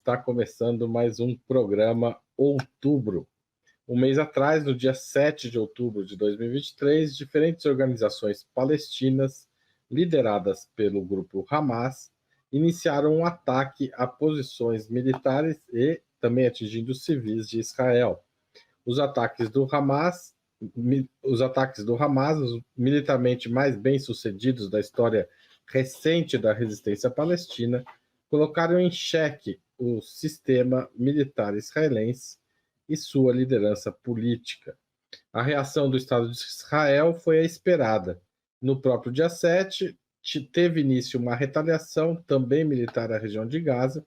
está começando mais um programa Outubro. Um mês atrás, no dia 7 de outubro de 2023, diferentes organizações palestinas, lideradas pelo grupo Hamas, iniciaram um ataque a posições militares e também atingindo civis de Israel. Os ataques do Hamas, os militarmente mais bem-sucedidos da história recente da resistência palestina, colocaram em xeque o sistema militar israelense e sua liderança política. A reação do Estado de Israel foi a esperada. No próprio dia 7, teve início uma retaliação, também militar, à região de Gaza,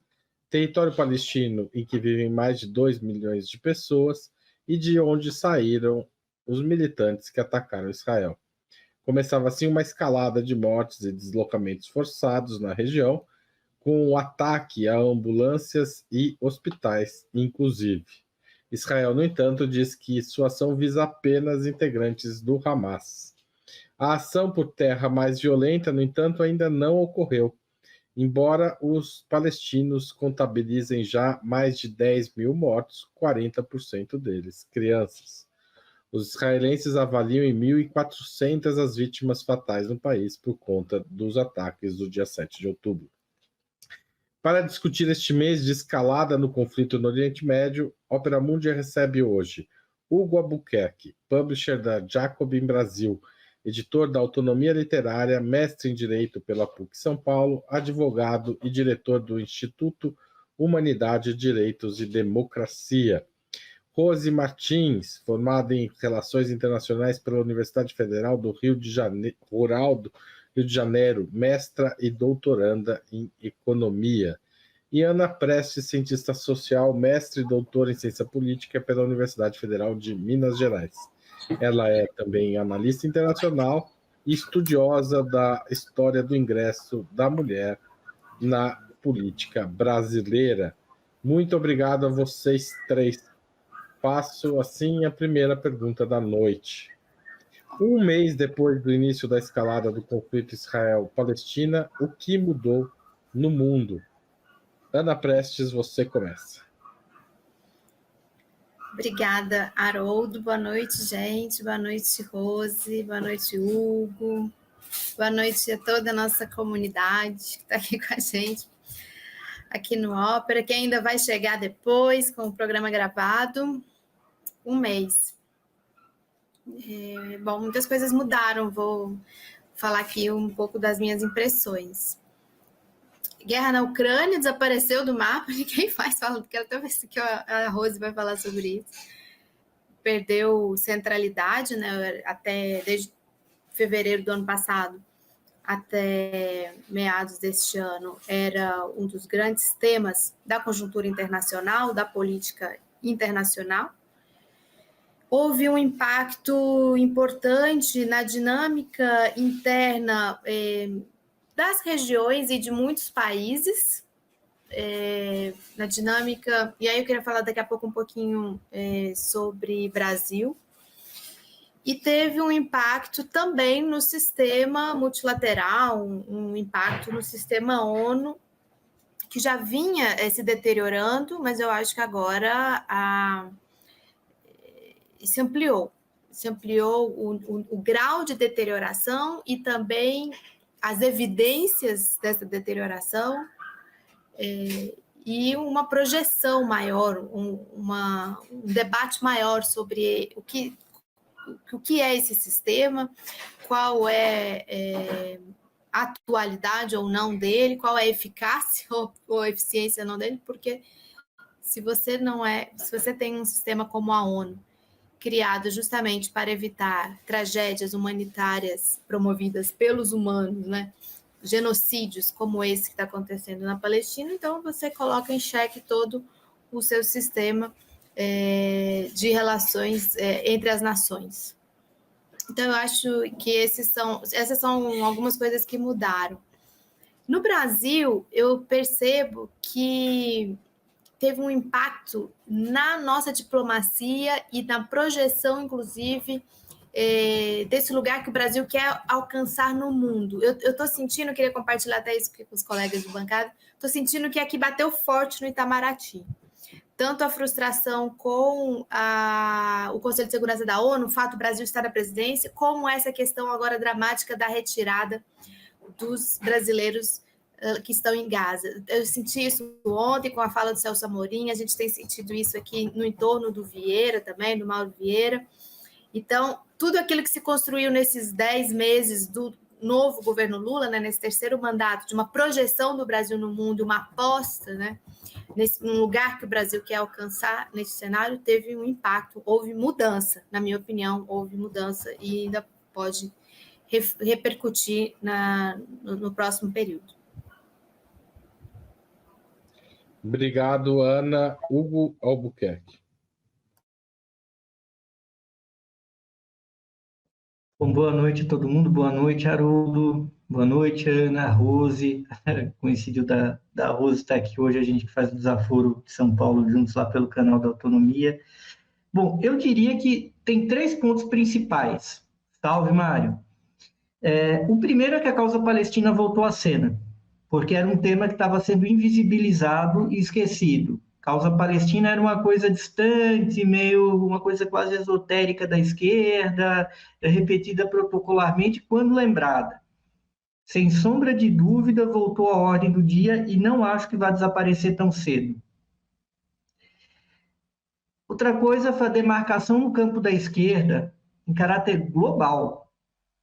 território palestino em que vivem mais de 2 milhões de pessoas e de onde saíram os militantes que atacaram Israel. Começava assim uma escalada de mortes e deslocamentos forçados na região, com o ataque a ambulâncias e hospitais, inclusive. Israel, no entanto, diz que sua ação visa apenas integrantes do Hamas. A ação por terra mais violenta, no entanto, ainda não ocorreu, embora os palestinos contabilizem já mais de 10 mil mortos, 40% deles crianças. Os israelenses avaliam em 1.400 as vítimas fatais no país por conta dos ataques do dia 7 de outubro. Para discutir este mês de escalada no conflito no Oriente Médio, Opera Mundi recebe hoje Hugo Albuquerque, publisher da Jacobin Brasil, editor da Autonomia Literária, mestre em Direito pela PUC São Paulo, advogado e diretor do Instituto Humanidade, Direitos e Democracia. Rose Martins, formada em Relações Internacionais pela Universidade Federal do Rio de Janeiro, mestra e doutoranda em Economia. E Ana Prestes, cientista social, mestre e doutora em Ciência Política pela Universidade Federal de Minas Gerais. Ela é também analista internacional e estudiosa da história do ingresso da mulher na política brasileira. Muito obrigado a vocês três. Passo, assim, a primeira pergunta da noite. Um mês depois do início da escalada do conflito Israel-Palestina, o que mudou no mundo? Ana Prestes, você começa. Obrigada, Haroldo. Boa noite, gente. Boa noite, Rose. Boa noite, Hugo. Boa noite a toda a nossa comunidade que está aqui com a gente, aqui no Ópera, que ainda vai chegar depois com o programa gravado. Um mês. Bom, muitas coisas mudaram. Vou falar aqui um pouco das minhas impressões. Guerra na Ucrânia desapareceu do mapa, ninguém mais fala, quero até ver se a Rose vai falar sobre isso. Perdeu centralidade, né? Até desde fevereiro do ano passado até meados deste ano, era um dos grandes temas da conjuntura internacional, da política internacional. Houve um impacto importante na dinâmica interna das regiões e de muitos países, na dinâmica, e aí eu queria falar daqui a pouco um pouquinho sobre Brasil, e teve um impacto também no sistema multilateral, um impacto no sistema ONU, que já vinha se deteriorando, mas eu acho que agora se ampliou o grau de deterioração e também as evidências dessa deterioração e uma projeção maior, um debate maior sobre o que é esse sistema, qual é a atualidade ou não dele, qual é a eficácia ou a eficiência não dele, porque se você tem um sistema como a ONU, criado justamente para evitar tragédias humanitárias promovidas pelos humanos, né? Genocídios como esse que está acontecendo na Palestina, então você coloca em xeque todo o seu sistema de relações entre as nações. Então, eu acho que essas são algumas coisas que mudaram. No Brasil, eu percebo que teve um impacto na nossa diplomacia e na projeção, inclusive, desse lugar que o Brasil quer alcançar no mundo. Eu estou sentindo, queria compartilhar até isso com os colegas de bancada, estou sentindo que aqui bateu forte no Itamaraty. Tanto a frustração com o Conselho de Segurança da ONU, o fato do Brasil estar na presidência, como essa questão agora dramática da retirada dos brasileiros que estão em Gaza. Eu senti isso ontem com a fala do Celso Amorim, a gente tem sentido isso aqui no entorno do Vieira também, do Mauro Vieira. Então, tudo aquilo que se construiu nesses 10 meses do novo governo Lula, né, nesse terceiro mandato, de uma projeção do Brasil no mundo, uma aposta, né, num lugar que o Brasil quer alcançar nesse cenário, teve um impacto, houve mudança, na minha opinião, houve mudança e ainda pode repercutir no próximo período. Obrigado, Ana. Hugo Albuquerque. Bom, boa noite a todo mundo, boa noite, Haroldo, boa noite, Ana, Rose, coincidiu da Rose estar aqui hoje, a gente faz o desaforo de São Paulo juntos lá pelo canal da Autonomia. Bom, eu diria que tem 3 pontos principais. Salve, Mário. O primeiro é que a causa palestina voltou à cena, porque era um tema que estava sendo invisibilizado e esquecido. Causa palestina era uma coisa distante, meio uma coisa quase esotérica da esquerda, repetida protocolarmente quando lembrada. Sem sombra de dúvida, voltou à ordem do dia e não acho que vai desaparecer tão cedo. Outra coisa foi a demarcação no campo da esquerda em caráter global.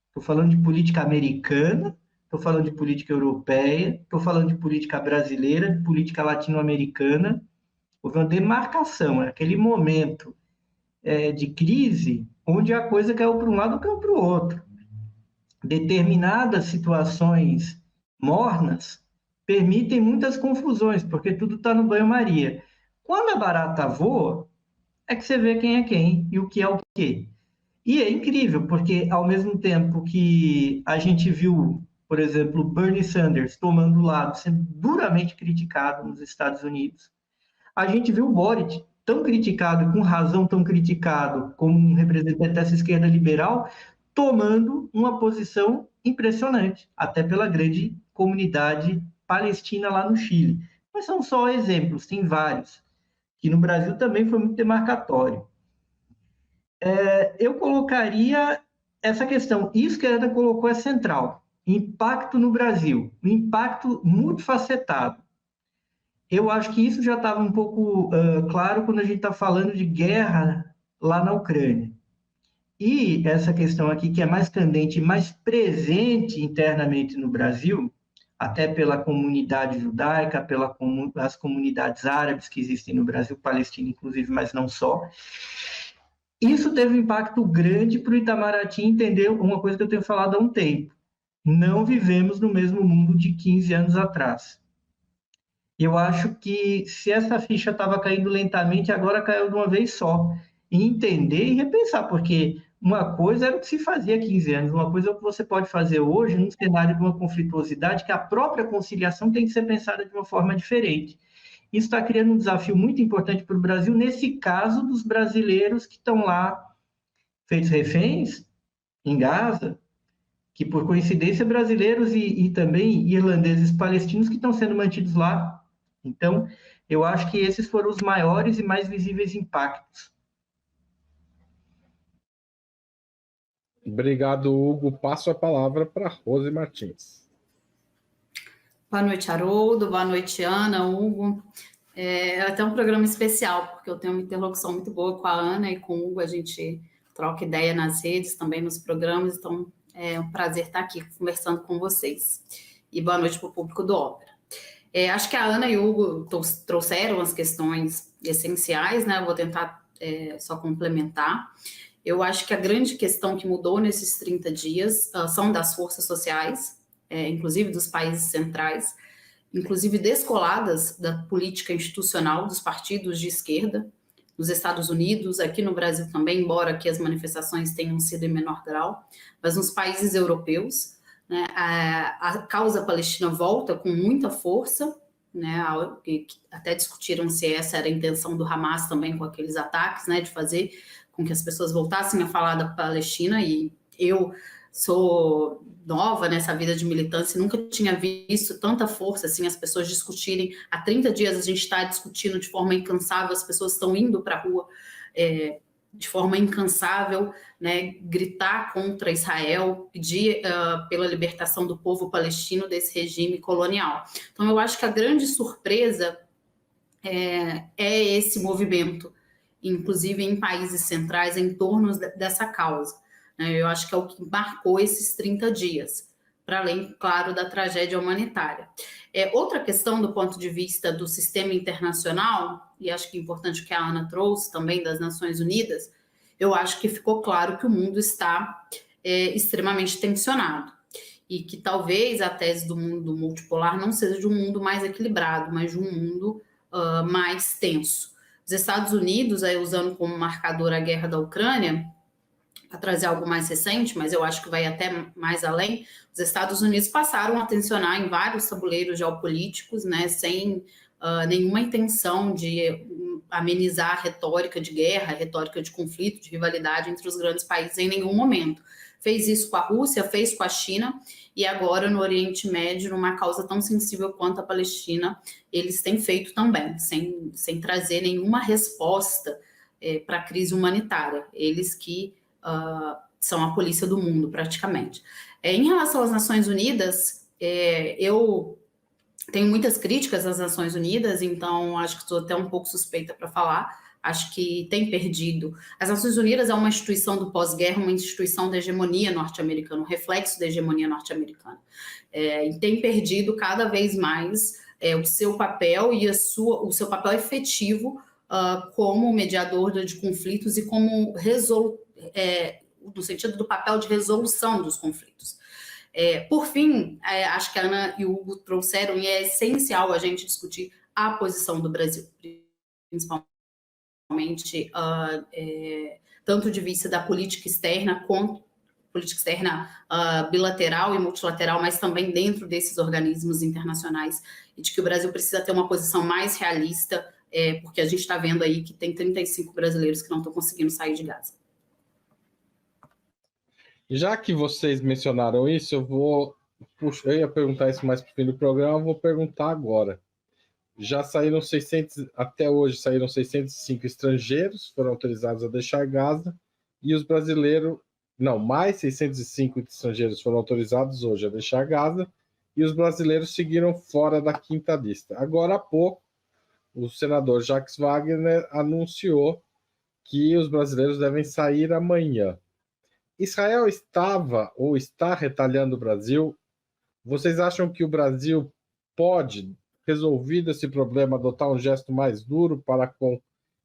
Estou falando de política americana, estou falando de política europeia, estou falando de política brasileira, de política latino-americana. Houve uma demarcação, aquele momento de crise onde a coisa caiu para um lado ou caiu para o outro. Determinadas situações mornas permitem muitas confusões, porque tudo está no banho-maria. Quando a barata voa, é que você vê quem é quem e o que é o quê. E é incrível, porque ao mesmo tempo que a gente viu, por exemplo, Bernie Sanders tomando lado, sendo duramente criticado nos Estados Unidos, a gente viu o Boric tão criticado, com razão tão criticado, como um representante dessa esquerda liberal, tomando uma posição impressionante, até pela grande comunidade palestina lá no Chile. Mas são só exemplos, tem vários, que no Brasil também foi muito demarcatório. Eu colocaria essa questão, isso que a Ana colocou é central, impacto no Brasil, um impacto multifacetado. Eu acho que isso já estava um pouco claro quando a gente está falando de guerra lá na Ucrânia. E essa questão aqui, que é mais candente, mais presente internamente no Brasil, até pela comunidade judaica, pelas comunidades árabes que existem no Brasil, Palestina inclusive, mas não só. Isso teve um impacto grande para o Itamaraty entender uma coisa que eu tenho falado há um tempo. Não vivemos no mesmo mundo de 15 anos atrás. Eu acho que se essa ficha estava caindo lentamente, agora caiu de uma vez só. E entender e repensar, porque uma coisa era o que se fazia há 15 anos, uma coisa é o que você pode fazer hoje num cenário de uma conflituosidade que a própria conciliação tem que ser pensada de uma forma diferente. Isso está criando um desafio muito importante para o Brasil, nesse caso dos brasileiros que estão lá feitos reféns em Gaza, que por coincidência brasileiros e também irlandeses palestinos que estão sendo mantidos lá. Então, eu acho que esses foram os maiores e mais visíveis impactos. Obrigado, Hugo. Passo a palavra para Rose Martins. Boa noite, Haroldo. Boa noite, Ana, Hugo. É até um programa especial, porque eu tenho uma interlocução muito boa com a Ana e com o Hugo. A gente troca ideia nas redes, também nos programas. Então, é um prazer estar aqui conversando com vocês. E boa noite para o público do Ópera. Acho que a Ana e o Hugo trouxeram as questões essenciais, né? Eu vou tentar só complementar. Eu acho que a grande questão que mudou nesses 30 dias são das forças sociais, inclusive dos países centrais, inclusive descoladas da política institucional dos partidos de esquerda, nos Estados Unidos, aqui no Brasil também, embora aqui as manifestações tenham sido em menor grau, mas nos países europeus, né, a causa palestina volta com muita força, né, até discutiram se essa era a intenção do Hamas também com aqueles ataques, né, de fazer com que as pessoas voltassem a falar da Palestina, e eu sou nova nessa vida de militância, nunca tinha visto tanta força, assim, as pessoas discutirem. Há 30 dias a gente está discutindo de forma incansável, as pessoas estão indo para a rua de forma incansável, né, gritar contra Israel, pedir pela libertação do povo palestino desse regime colonial. Então, eu acho que a grande surpresa é esse movimento, inclusive em países centrais, em torno dessa causa. Eu acho que é o que marcou esses 30 dias, para além, claro, da tragédia humanitária. Outra questão do ponto de vista do sistema internacional, e acho que é importante que a Ana trouxe também das Nações Unidas, eu acho que ficou claro que o mundo está extremamente tensionado, e que talvez a tese do mundo multipolar não seja de um mundo mais equilibrado, mas de um mundo mais tenso. Os Estados Unidos, usando como marcador a guerra da Ucrânia, para trazer algo mais recente, mas eu acho que vai até mais além, os Estados Unidos passaram a tensionar em vários tabuleiros geopolíticos, né, sem nenhuma intenção de amenizar a retórica de guerra, a retórica de conflito, de rivalidade entre os grandes países em nenhum momento. Fez isso com a Rússia, fez com a China, e agora no Oriente Médio, numa causa tão sensível quanto a Palestina, eles têm feito também, sem trazer nenhuma resposta para a crise humanitária. Eles que são a polícia do mundo, praticamente. Em relação às Nações Unidas, eu tenho muitas críticas às Nações Unidas, então acho que estou até um pouco suspeita para falar. Acho que tem perdido. As Nações Unidas é uma instituição do pós-guerra, uma instituição da hegemonia norte-americana, um reflexo da hegemonia norte-americana. E tem perdido cada vez mais o seu papel e o seu papel efetivo como mediador de conflitos e como no sentido do papel de resolução dos conflitos. Por fim, acho que a Ana e o Hugo trouxeram, e é essencial a gente discutir a posição do Brasil, principalmente tanto de vista da política externa, quanto política externa bilateral e multilateral, mas também dentro desses organismos internacionais, e de que o Brasil precisa ter uma posição mais realista, porque a gente está vendo aí que tem 35 brasileiros que não estão conseguindo sair de Gaza. Já que vocês mencionaram isso, eu ia perguntar isso mais para o fim do programa, eu vou perguntar agora. Já saíram 600, até hoje saíram 605 estrangeiros, foram autorizados a deixar Gaza, e os brasileiros, mais 605 estrangeiros foram autorizados hoje a deixar Gaza, e os brasileiros seguiram fora da quinta lista. Agora há pouco, o senador Jacques Wagner anunciou que os brasileiros devem sair amanhã. Israel estava ou está retalhando o Brasil. Vocês acham que o Brasil pode, resolvido esse problema, adotar um gesto mais duro para com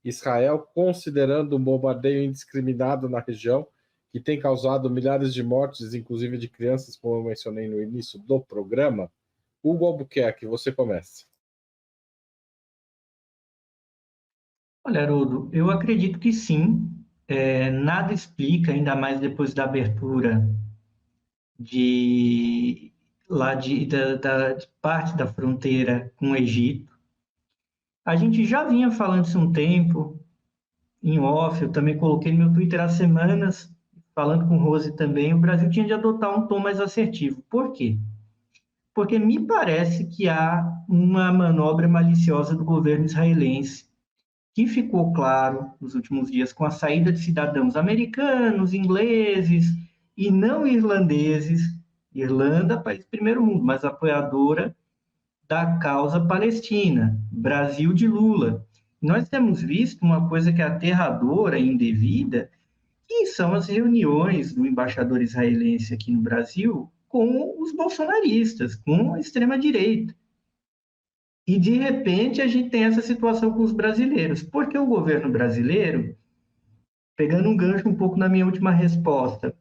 Israel, considerando um bombardeio indiscriminado na região, que tem causado milhares de mortes, inclusive de crianças, como eu mencionei no início do programa? Hugo Albuquerque, você começa. Olha, Haroldo, eu acredito que sim. Nada explica, ainda mais depois da abertura de parte da fronteira com o Egito. A gente já vinha falando isso um tempo, em off, eu também coloquei no meu Twitter há semanas, falando com o Rose também, o Brasil tinha de adotar um tom mais assertivo. Por quê? Porque me parece que há uma manobra maliciosa do governo israelense, que ficou claro nos últimos dias com a saída de cidadãos americanos, ingleses e não irlandeses. Irlanda, país de primeiro mundo, mas apoiadora da causa palestina. Brasil de Lula. Nós temos visto uma coisa que é aterradora e indevida, que são as reuniões do embaixador israelense aqui no Brasil com os bolsonaristas, com a extrema-direita. E, de repente, a gente tem essa situação com os brasileiros. Porque o governo brasileiro, pegando um gancho um pouco na minha última resposta,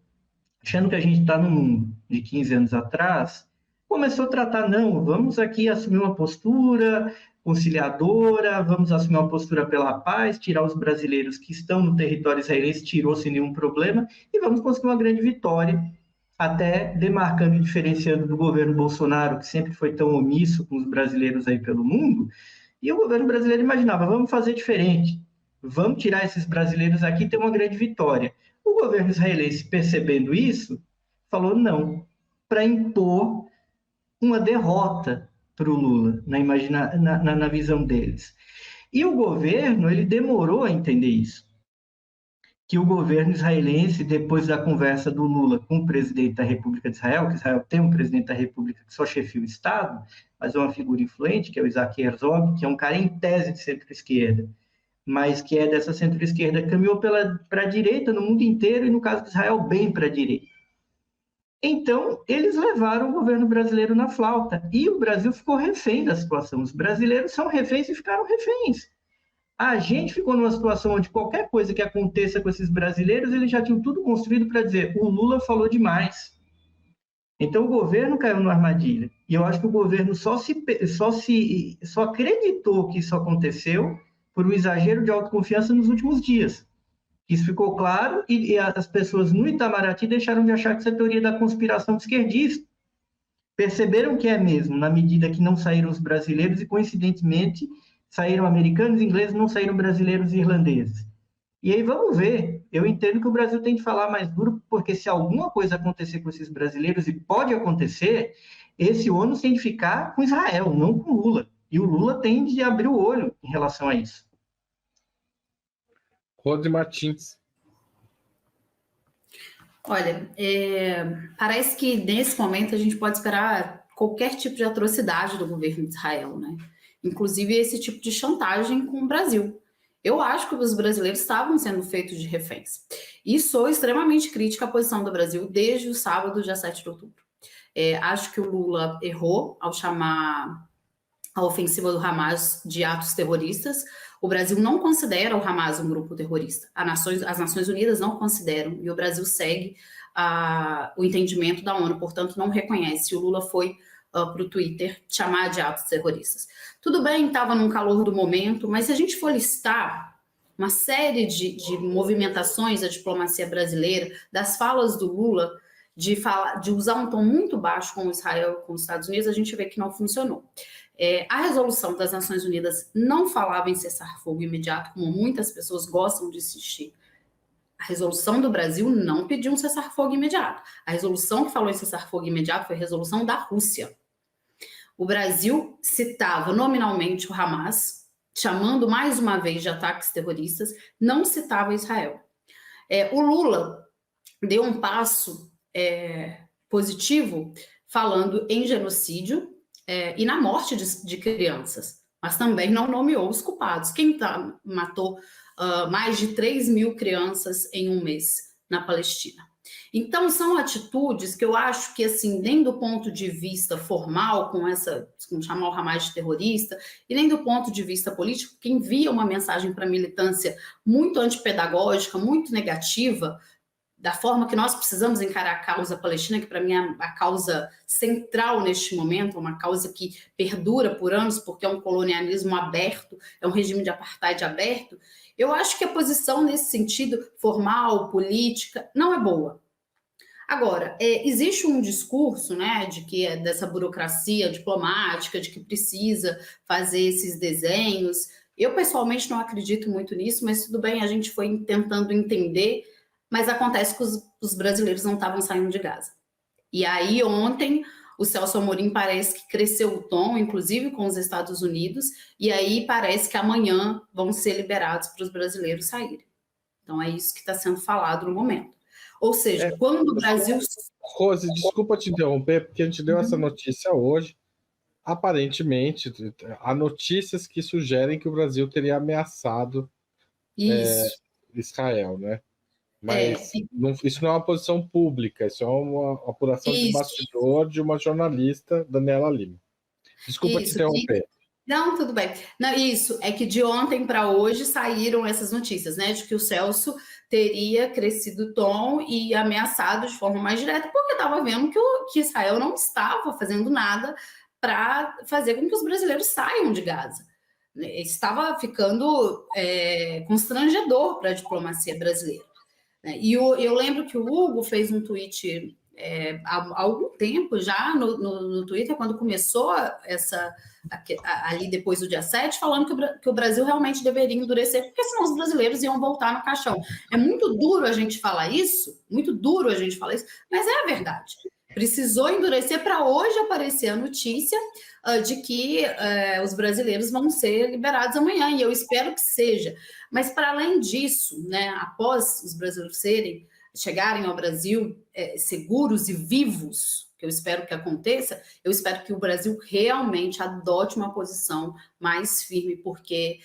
achando que a gente está no mundo de 15 anos atrás, começou a tratar, vamos aqui assumir uma postura conciliadora, vamos assumir uma postura pela paz, tirar os brasileiros que estão no território israelense, tirou sem nenhum problema, e vamos conseguir uma grande vitória, até demarcando e diferenciando do governo Bolsonaro, que sempre foi tão omisso com os brasileiros aí pelo mundo, e o governo brasileiro imaginava, vamos fazer diferente, vamos tirar esses brasileiros aqui e ter uma grande vitória. O governo israelense, percebendo isso, falou não, para impor uma derrota para o Lula, na visão deles. E o governo, ele demorou a entender isso. Que o governo israelense, depois da conversa do Lula com o presidente da República de Israel, que Israel tem um presidente da República que só chefia o Estado, mas é uma figura influente, que é o Isaac Herzog, que é um cara em tese de centro-esquerda, mas que é dessa centro-esquerda, caminhou para a direita no mundo inteiro, e no caso de Israel, bem para a direita. Então, eles levaram o governo brasileiro na flauta, e o Brasil ficou refém da situação. Os brasileiros são reféns e ficaram reféns. A gente ficou numa situação onde qualquer coisa que aconteça com esses brasileiros, eles já tinham tudo construído para dizer: o Lula falou demais. Então, o governo caiu numa armadilha. E eu acho que o governo só acreditou que isso aconteceu por um exagero de autoconfiança nos últimos dias. Isso ficou claro, e as pessoas no Itamaraty deixaram de achar que isso é teoria da conspiração esquerdista. Perceberam que é mesmo, na medida que não saíram os brasileiros e, coincidentemente, saíram americanos e ingleses, não saíram brasileiros e irlandeses. E aí vamos ver. Eu entendo que o Brasil tem que falar mais duro, porque se alguma coisa acontecer com esses brasileiros, e pode acontecer, esse ônus tem de ficar com Israel, não com o Lula. E o Lula tem de abrir o olho em relação a isso. Rose Martins. Olha, parece que nesse momento a gente pode esperar qualquer tipo de atrocidade do governo de Israel, né? Inclusive esse tipo de chantagem com o Brasil. Eu acho que os brasileiros estavam sendo feitos de reféns. E sou extremamente crítica à posição do Brasil desde o sábado, dia 7 de outubro. Acho que o Lula errou ao chamar a ofensiva do Hamas de atos terroristas. O Brasil não considera o Hamas um grupo terrorista. As Nações Unidas não consideram, e o Brasil segue o entendimento da ONU, portanto, não reconhece. O Lula foi para o Twitter chamar de atos terroristas. Tudo bem, estava num calor do momento, mas se a gente for listar uma série de movimentações da diplomacia brasileira, das falas do Lula, de usar um tom muito baixo com Israel, com os Estados Unidos, a gente vê que não funcionou. A resolução das Nações Unidas não falava em cessar fogo imediato, como muitas pessoas gostam de insistir. A resolução do Brasil não pediu um cessar-fogo imediato. A resolução que falou em cessar-fogo imediato foi a resolução da Rússia. O Brasil citava nominalmente o Hamas, chamando mais uma vez de ataques terroristas, não citava Israel. O Lula deu um passo positivo falando em genocídio e na morte de crianças, mas também não nomeou os culpados. Quem matou mais de 3 mil crianças em um mês na Palestina? Então, são atitudes que eu acho que, assim, nem do ponto de vista formal, como chamar o Hamas de terrorista, e nem do ponto de vista político, que envia uma mensagem para a militância muito antipedagógica, muito negativa, da forma que nós precisamos encarar a causa palestina, que para mim é a causa central neste momento, uma causa que perdura por anos, porque é um colonialismo aberto, é um regime de apartheid aberto. Eu acho que a posição nesse sentido, formal, política, não é boa. Agora, existe um discurso, né, de que dessa burocracia diplomática, de que precisa fazer esses desenhos. Eu, pessoalmente, não acredito muito nisso, mas tudo bem, a gente foi tentando entender, mas acontece que os brasileiros não estavam saindo de Gaza. E aí, ontem, o Celso Amorim parece que cresceu o tom, inclusive com os Estados Unidos, e aí parece que amanhã vão ser liberados para os brasileiros saírem. Então, é isso que está sendo falado no momento. Ou seja, quando o Brasil... Rose, desculpa te interromper, porque a gente deu essa notícia hoje. Aparentemente, há notícias que sugerem que o Brasil teria ameaçado Israel, né? Mas isso não é uma posição pública, isso é uma apuração de bastidor de uma jornalista, Daniela Lima. Desculpa te interromper. Não, tudo bem. Não, isso, é que de ontem para hoje saíram essas notícias, né? De que o Celso teria crescido o tom e ameaçado de forma mais direta, porque estava vendo que Israel não estava fazendo nada para fazer com que os brasileiros saiam de Gaza. Estava ficando constrangedor para a diplomacia brasileira. E eu lembro que o Hugo fez um tweet há algum tempo já no Twitter, quando começou ali depois do dia 7, falando que o Brasil realmente deveria endurecer, porque senão os brasileiros iam voltar no caixão. É muito duro a gente falar isso, mas é a verdade. Precisou endurecer para hoje aparecer a notícia de que os brasileiros vão ser liberados amanhã, e eu espero que seja. Mas, para além disso, né, após os brasileiros chegarem ao Brasil seguros e vivos, que eu espero que aconteça, eu espero que o Brasil realmente adote uma posição mais firme, porque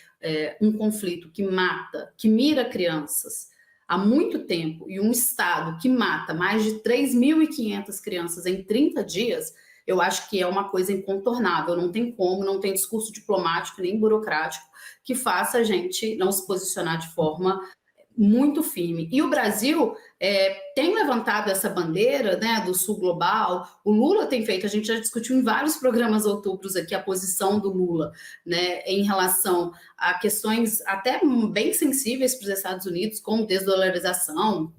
um conflito que mata, que mira crianças há muito tempo, e um Estado que mata mais de 3.500 crianças em 30 dias, eu acho que é uma coisa incontornável, não tem como, não tem discurso diplomático nem burocrático que faça a gente não se posicionar de forma muito firme. E o Brasil tem levantado essa bandeira, né, do Sul Global. O Lula tem feito, a gente já discutiu em vários programas outubros aqui a posição do Lula, né, em relação a questões até bem sensíveis para os Estados Unidos, como desdolarização,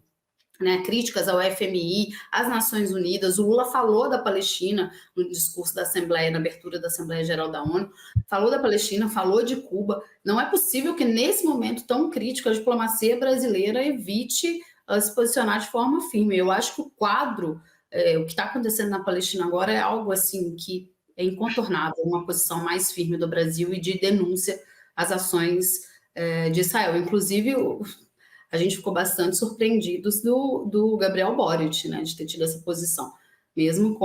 né, críticas ao FMI, às Nações Unidas. O Lula falou da Palestina no discurso da Assembleia, na abertura da Assembleia Geral da ONU, falou da Palestina, falou de Cuba. Não é possível que, nesse momento tão crítico, a diplomacia brasileira evite se posicionar de forma firme. Eu acho que o quadro, o que está acontecendo na Palestina agora é algo assim que é incontornável, uma posição mais firme do Brasil e de denúncia às ações de Israel. Inclusive, a gente ficou bastante surpreendidos do Gabriel Boric, né, de ter tido essa posição, mesmo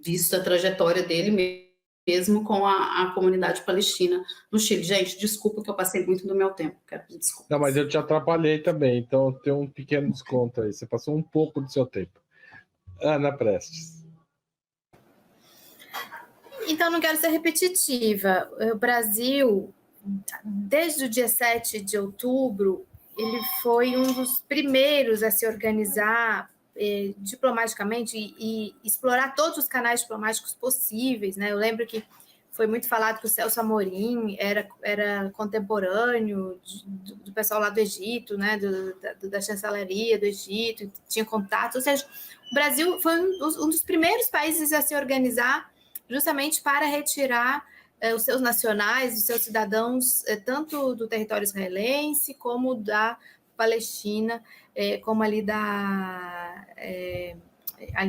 visto a trajetória dele, mesmo com a comunidade palestina no Chile. Gente, desculpa que eu passei muito do meu tempo, quero pedir desculpa. Não, mas eu te atrapalhei também, então tem um pequeno desconto aí, você passou um pouco do seu tempo. Ana Prestes. Então, não quero ser repetitiva. O Brasil, desde o dia 7 de outubro, ele foi um dos primeiros a se organizar diplomaticamente e explorar todos os canais diplomáticos possíveis, né? Eu lembro que foi muito falado que o Celso Amorim era contemporâneo do pessoal lá do Egito, né? Da chancelaria do Egito, tinha contato. Ou seja, o Brasil foi um dos primeiros países a se organizar justamente para retirar os seus nacionais, os seus cidadãos, tanto do território israelense como da Palestina, como ali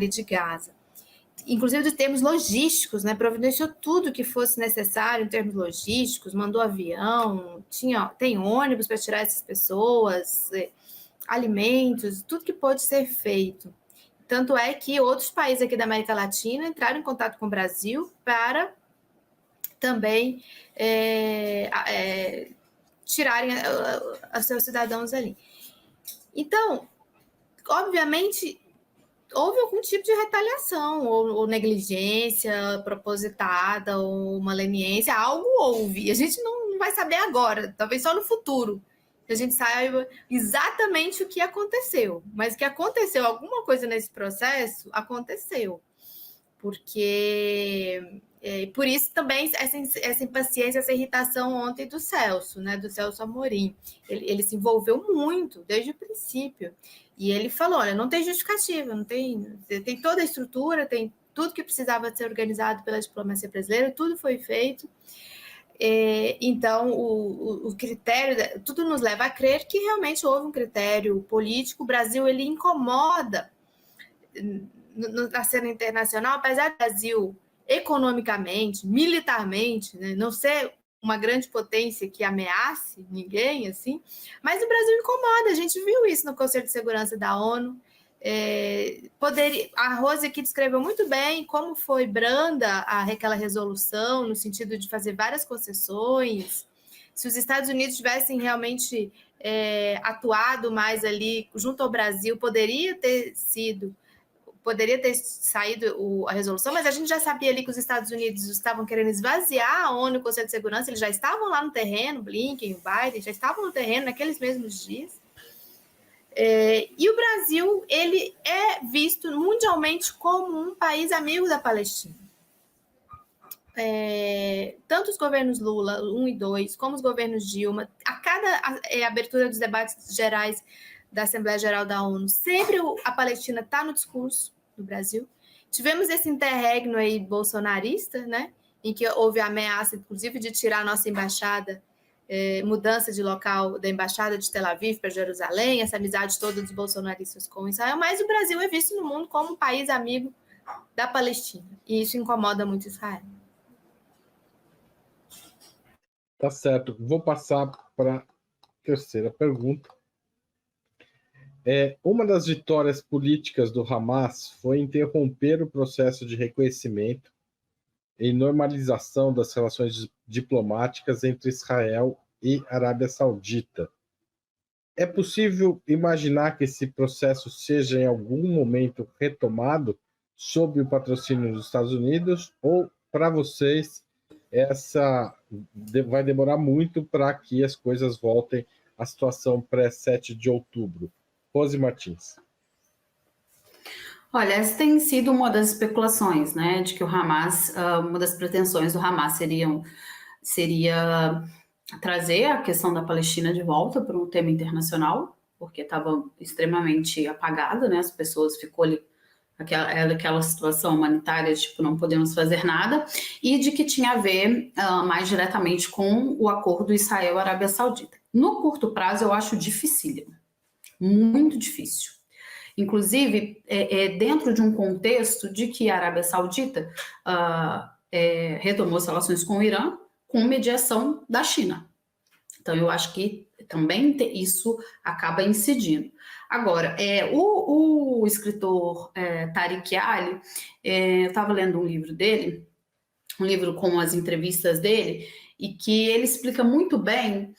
de Gaza. Inclusive de termos logísticos, né? Providenciou tudo que fosse necessário em termos logísticos, mandou avião, tem ônibus para tirar essas pessoas, alimentos, tudo que pode ser feito. Tanto é que outros países aqui da América Latina entraram em contato com o Brasil para também tirarem os seus cidadãos ali. Então, obviamente, houve algum tipo de retaliação, ou negligência propositada, ou uma leniência, algo houve. A gente não vai saber agora, talvez só no futuro, que a gente saiba exatamente o que aconteceu. Mas que aconteceu alguma coisa nesse processo, aconteceu. Porque... por isso também essa impaciência, essa irritação ontem do Celso, né, do Celso Amorim. Ele se envolveu muito desde o princípio. E ele falou, olha, não tem justificativa, tem toda a estrutura, tem tudo que precisava ser organizado pela diplomacia brasileira, tudo foi feito. Então, o critério, tudo nos leva a crer que realmente houve um critério político. O Brasil, ele incomoda na cena internacional, apesar do Brasil economicamente, militarmente, né, não ser uma grande potência que ameace ninguém, assim, mas o Brasil incomoda, a gente viu isso no Conselho de Segurança da ONU. A Rose aqui descreveu muito bem como foi branda aquela resolução, no sentido de fazer várias concessões. Se os Estados Unidos tivessem realmente atuado mais ali junto ao Brasil, poderia ter saído a resolução, mas a gente já sabia ali que os Estados Unidos estavam querendo esvaziar a ONU e o Conselho de Segurança, eles já estavam lá no terreno, Blinken, o Biden, já estavam no terreno naqueles mesmos dias. E o Brasil, ele é visto mundialmente como um país amigo da Palestina. Tanto os governos Lula, 1 e 2, como os governos Dilma, a cada abertura dos debates gerais da Assembleia Geral da ONU, sempre a Palestina está no discurso. no Brasil. Tivemos esse interregno aí bolsonarista, né, em que houve a ameaça, inclusive, de tirar a nossa embaixada, mudança de local da embaixada de Tel Aviv para Jerusalém, essa amizade toda dos bolsonaristas com Israel, mas o Brasil é visto no mundo como um país amigo da Palestina, e isso incomoda muito Israel. Tá certo. Vou passar para a terceira pergunta. Uma das vitórias políticas do Hamas foi interromper o processo de reconhecimento e normalização das relações diplomáticas entre Israel e Arábia Saudita. É possível imaginar que esse processo seja em algum momento retomado sob o patrocínio dos Estados Unidos, ou para vocês essa vai demorar muito para que as coisas voltem à situação pré-7 de outubro? Rose Martins. Olha, essa tem sido uma das especulações, né, de que o Hamas, uma das pretensões do Hamas seria trazer a questão da Palestina de volta para um tema internacional, porque estava extremamente apagado, né, as pessoas ficou ali aquela situação humanitária, tipo, não podemos fazer nada, e de que tinha a ver mais diretamente com o acordo Israel-Arábia Saudita. No curto prazo, eu acho dificílimo, muito difícil. Inclusive, dentro de um contexto de que a Arábia Saudita retomou as relações com o Irã com mediação da China. Então, eu acho que também isso acaba incidindo. Agora, o escritor Tariq Ali, eu estava lendo um livro dele, um livro com as entrevistas dele, e que ele explica muito bem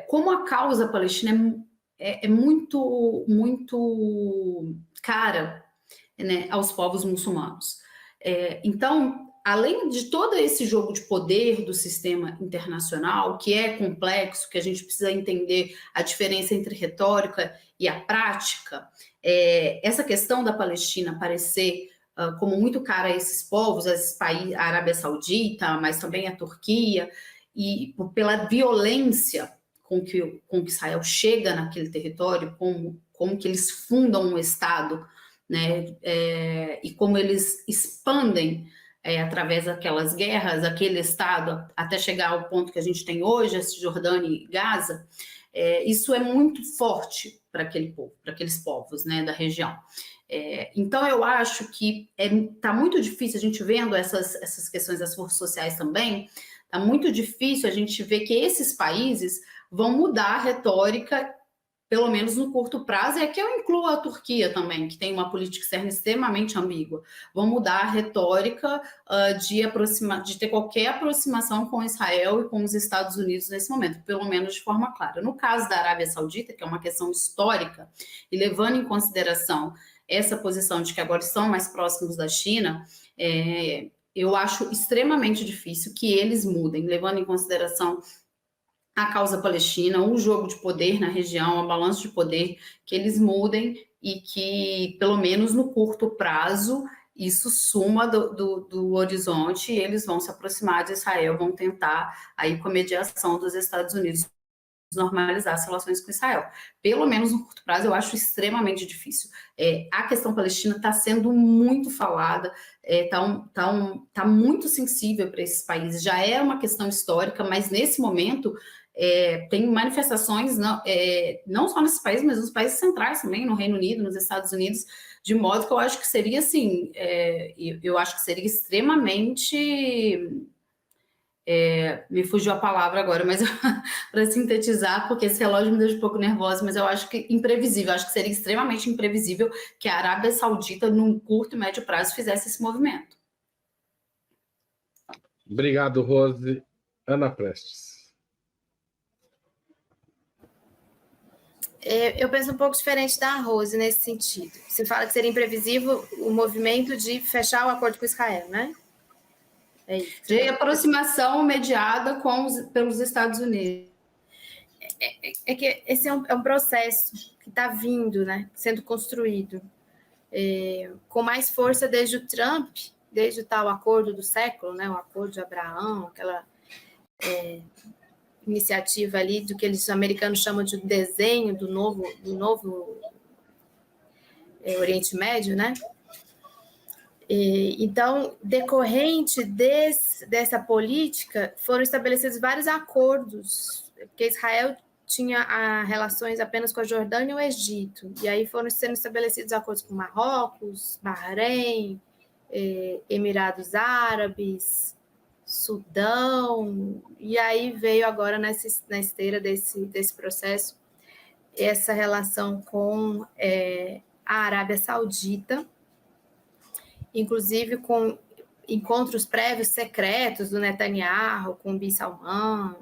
como a causa palestina é muito, muito cara, né, aos povos muçulmanos. Então, além de todo esse jogo de poder do sistema internacional, que é complexo, que a gente precisa entender a diferença entre retórica e a prática, essa questão da Palestina aparecer como muito cara a esses povos, a esses países, a Arábia Saudita, mas também a Turquia, e pela violência com que Israel chega naquele território, como que eles fundam um Estado, né, e como eles expandem através daquelas guerras, aquele Estado, até chegar ao ponto que a gente tem hoje, a Cisjordânia e Gaza, isso é muito forte para aquele povo, para aqueles povos, né, da região. Então, eu acho que está muito difícil, a gente vendo essas questões das forças sociais também, está muito difícil a gente ver que esses países vão mudar a retórica, pelo menos no curto prazo, e aqui eu incluo a Turquia também, que tem uma política externa extremamente ambígua. Vão mudar a retórica de ter qualquer aproximação com Israel e com os Estados Unidos nesse momento, pelo menos de forma clara. No caso da Arábia Saudita, que é uma questão histórica, e levando em consideração essa posição de que agora estão mais próximos da China, eu acho extremamente difícil que eles mudem, levando em consideração a causa palestina, o jogo de poder na região, o balanço de poder, que eles mudem e que, pelo menos no curto prazo, isso suma do horizonte e eles vão se aproximar de Israel, vão tentar, aí com a mediação dos Estados Unidos, normalizar as relações com Israel. Pelo menos no curto prazo, eu acho extremamente difícil. A questão palestina está sendo muito falada, tá muito sensível para esses países. Já era uma questão histórica, mas nesse momento tem manifestações, não só nesses países, mas nos países centrais também, no Reino Unido, nos Estados Unidos, de modo que eu acho que seria assim, eu acho que seria extremamente... me fugiu a palavra agora, mas para sintetizar, porque esse relógio me deixa um pouco nervosa, mas eu acho que imprevisível, acho que seria extremamente imprevisível que a Arábia Saudita, num curto e médio prazo, fizesse esse movimento. Obrigado, Rose. Ana Prestes. Eu penso um pouco diferente da Rose nesse sentido. Você fala que seria imprevisível o movimento de fechar o acordo com Israel, né? De aproximação mediada pelos Estados Unidos. Que esse é um processo que está vindo, né, sendo construído com mais força desde o Trump, desde o tal acordo do século, né, o acordo de Abraão, aquela iniciativa ali do que os americanos chamam de desenho do novo Oriente Médio, né? Então, decorrente dessa política, foram estabelecidos vários acordos, porque Israel tinha relações apenas com a Jordânia e o Egito, e aí foram sendo estabelecidos acordos com Marrocos, Bahrein, Emirados Árabes, Sudão, e aí veio agora na esteira desse processo essa relação com a Arábia Saudita, inclusive com encontros prévios secretos do Netanyahu com o Bin Salman,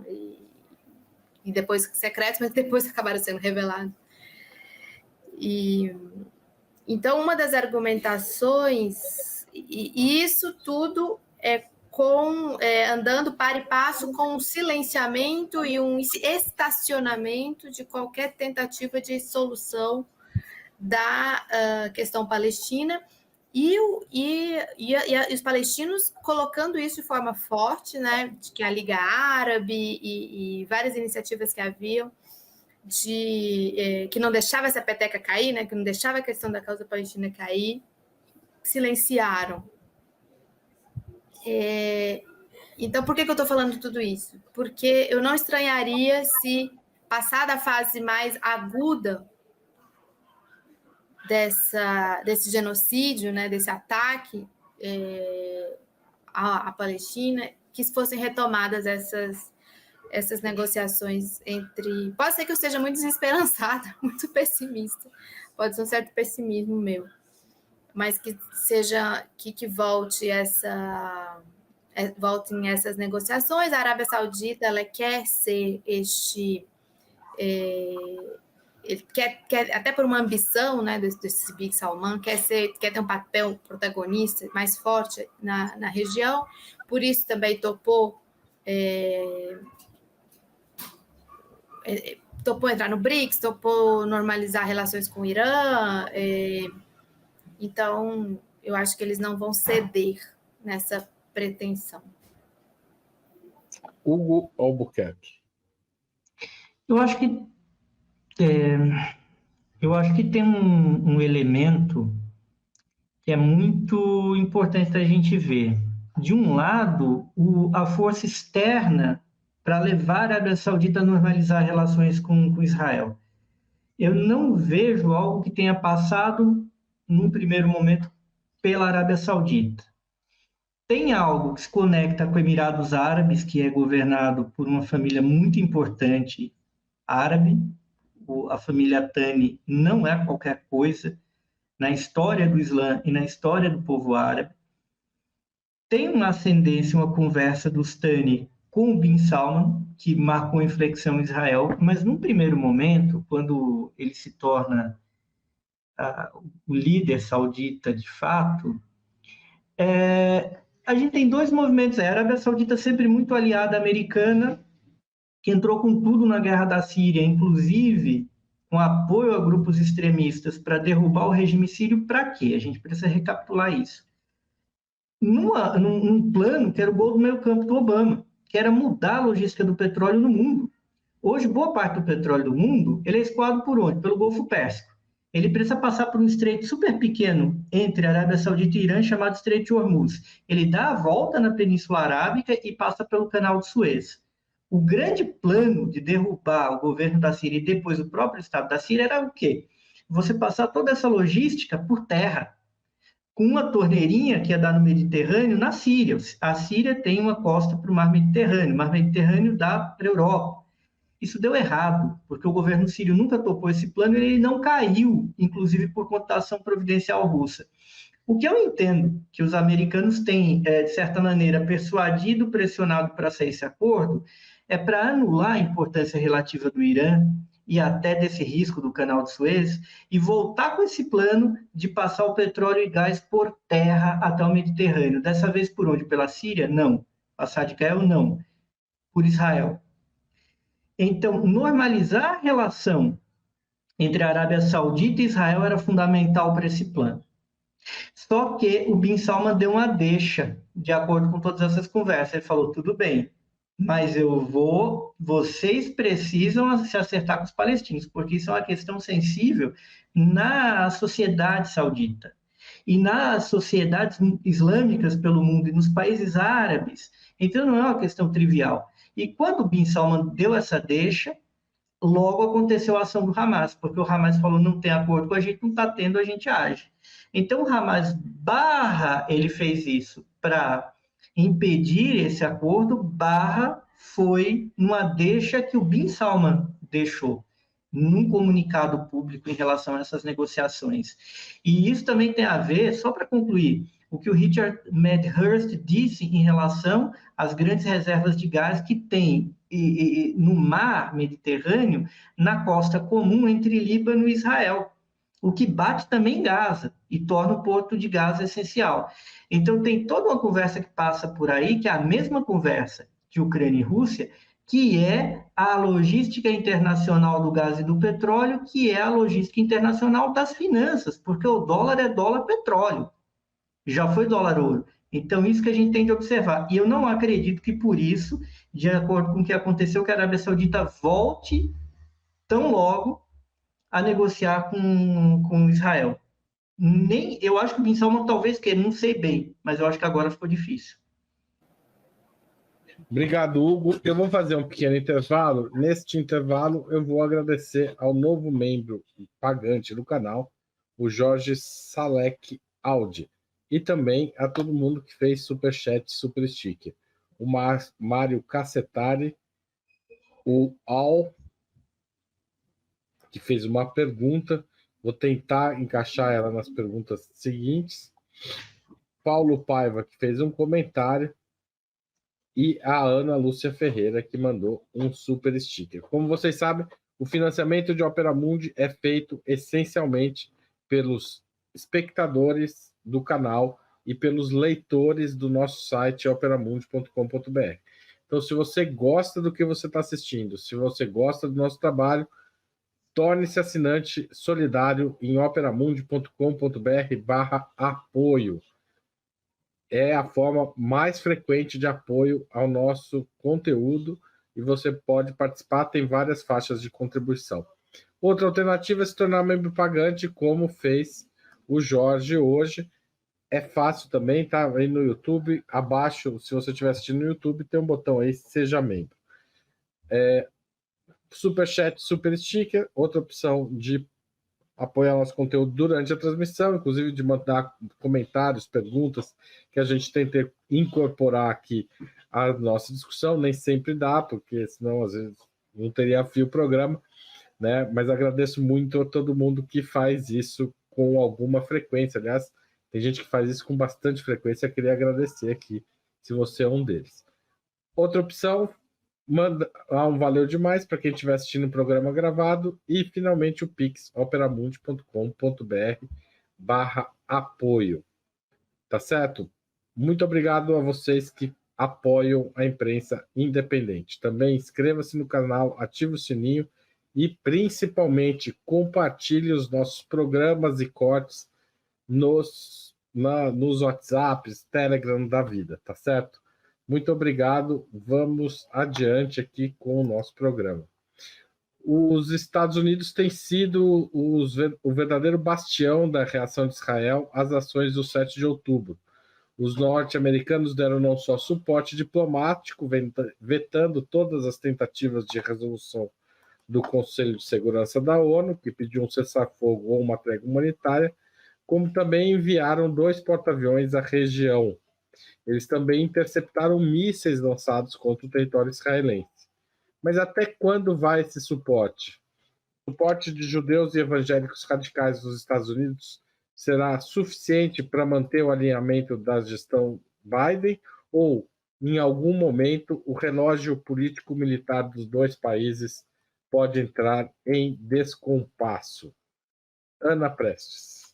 e depois secretos, mas depois acabaram sendo revelados. Então, uma das argumentações, e isso tudo andando para e passo com um silenciamento e um estacionamento de qualquer tentativa de solução da questão palestina, e os palestinos colocando isso de forma forte, né, de que a Liga Árabe e várias iniciativas que haviam que não deixava essa peteca cair, né, que não deixava a questão da causa palestina cair, silenciaram. Então, por que eu estou falando tudo isso? Porque eu não estranharia se, passada a fase mais aguda desse genocídio, né, desse ataque à Palestina, que fossem retomadas essas negociações entre... Pode ser que eu esteja muito desesperançada, muito pessimista, pode ser um certo pessimismo meu, mas que seja que voltem essas negociações. A Arábia Saudita, ela quer ser ele quer, até por uma ambição, né, desse Bin Salman, quer ter um papel protagonista mais forte na região, por isso também topou entrar no BRICS, topou normalizar relações com o Irã. Então, eu acho que eles não vão ceder nessa pretensão. Hugo Albuquerque. Eu acho que tem um elemento que é muito importante da gente ver. De um lado, a força externa para levar a Arábia Saudita a normalizar relações com Israel. Eu não vejo algo que tenha passado, num primeiro momento, pela Arábia Saudita. Tem algo que se conecta com Emirados Árabes, que é governado por uma família muito importante árabe. A família Thani não é qualquer coisa na história do Islã e na história do povo árabe. Tem uma ascendência, uma conversa dos Thani com o Bin Salman, que marcou inflexão em Israel, mas num primeiro momento, quando ele se torna o líder saudita de fato, a gente tem dois movimentos. A Arábia Saudita sempre muito aliada americana, que entrou com tudo na guerra da Síria, inclusive com apoio a grupos extremistas para derrubar o regime sírio. Para quê? A gente precisa recapitular isso. Num plano que era o gol do meio campo do Obama, que era mudar a logística do petróleo no mundo. Hoje, boa parte do petróleo do mundo ele é escoado por onde? Pelo Golfo Pérsico. Ele precisa passar por um estreito super pequeno entre a Arábia Saudita e Irã, chamado Estreito de Hormuz. Ele dá a volta na Península Arábica e passa pelo Canal de Suez. O grande plano de derrubar o governo da Síria e depois o próprio Estado da Síria era o quê? Você passar toda essa logística por terra, com uma torneirinha que ia dar no Mediterrâneo, na Síria. A Síria tem uma costa para o Mar Mediterrâneo dá para a Europa. Isso deu errado, porque o governo sírio nunca topou esse plano e ele não caiu, inclusive por conta da ação providencial russa. O que eu entendo que os americanos têm, de certa maneira, persuadido, pressionado para sair esse acordo, é para anular a importância relativa do Irã e até desse risco do Canal de Suez e voltar com esse plano de passar o petróleo e gás por terra até o Mediterrâneo. Dessa vez por onde? Pela Síria? Não. Passar de Israel? Não. Por Israel. Então, normalizar a relação entre a Arábia Saudita e Israel era fundamental para esse plano. Só que o Bin Salman deu uma deixa, de acordo com todas essas conversas. Ele falou, tudo bem, mas vocês precisam se acertar com os palestinos, porque isso é uma questão sensível na sociedade saudita. e nas sociedades islâmicas pelo mundo e nos países árabes. Então, não é uma questão trivial. E quando Bin Salman deu essa deixa, logo aconteceu a ação do Hamas, porque o Hamas falou, não tem acordo com a gente, não está tendo, a gente age. Então, o Hamas ele fez isso para impedir esse acordo, foi uma deixa que o Bin Salman deixou num comunicado público em relação a essas negociações. E isso também tem a ver, só para concluir, o que o Richard Medhurst disse em relação às grandes reservas de gás que tem no mar Mediterrâneo, na costa comum entre Líbano e Israel, o que bate também em Gaza e torna o porto de Gaza essencial. Então, tem toda uma conversa que passa por aí, que é a mesma conversa de Ucrânia e Rússia, que é a logística internacional do gás e do petróleo, que é a logística internacional das finanças, porque o dólar é dólar petróleo, já foi dólar ouro. Então, isso que a gente tem de observar. E eu não acredito que, por isso, de acordo com o que aconteceu, que a Arábia Saudita volte tão logo a negociar com Israel. Eu acho que o Bin Salman talvez queira, não sei bem, mas eu acho que agora ficou difícil. Obrigado, Hugo. Eu vou fazer um pequeno intervalo. Neste intervalo, eu vou agradecer ao novo membro pagante do canal, o Jorge Salek Audi, e também a todo mundo que fez superchat, super sticker. O Mário Cassetari, o Al, que fez uma pergunta, vou tentar encaixar ela nas perguntas seguintes. Paulo Paiva, que fez um comentário, e a Ana Lúcia Ferreira, que mandou um super sticker. Como vocês sabem, o financiamento de Opera Mundi é feito essencialmente pelos espectadores do canal e pelos leitores do nosso site operamundi.com.br. Então, se você gosta do que você está assistindo, se você gosta do nosso trabalho, torne-se assinante solidário em operamundi.com.br/apoio. É a forma mais frequente de apoio ao nosso conteúdo e você pode participar, tem várias faixas de contribuição. Outra alternativa é se tornar membro pagante, como fez o Jorge hoje. É fácil também, tá aí no YouTube, abaixo, se você estiver assistindo no YouTube, tem um botão aí, seja membro. Superchat, super sticker, outra opção de apoiar nosso conteúdo durante a transmissão, inclusive de mandar comentários, perguntas, que a gente tenta incorporar aqui a nossa discussão. Nem sempre dá, porque senão às vezes não teria fio o programa, né? Mas agradeço muito a todo mundo que faz isso com alguma frequência. Aliás, tem gente que faz isso com bastante frequência, eu queria agradecer aqui, se você é um deles. Outra opção, manda um valeu demais para quem estiver assistindo o programa gravado, e finalmente o Pix, operamundi.com.br/apoio. Tá certo? Muito obrigado a vocês que apoiam a imprensa independente. Também inscreva-se no canal, ative o sininho e principalmente compartilhe os nossos programas e cortes nos WhatsApps, Telegram da vida, tá certo? Muito obrigado. Vamos adiante aqui com o nosso programa. Os Estados Unidos têm sido o verdadeiro bastião da reação de Israel às ações do 7 de outubro. Os norte-americanos deram não só suporte diplomático, vetando todas as tentativas de resolução do Conselho de Segurança da ONU, que pediu um cessar-fogo ou uma trégua humanitária, como também enviaram 2 porta-aviões à região. Eles também interceptaram mísseis lançados contra o território israelense. Mas até quando vai esse suporte? O suporte de judeus e evangélicos radicais dos Estados Unidos será suficiente para manter o alinhamento da gestão Biden? Ou, em algum momento, o relógio político-militar dos 2 países pode entrar em descompasso? Ana Prestes.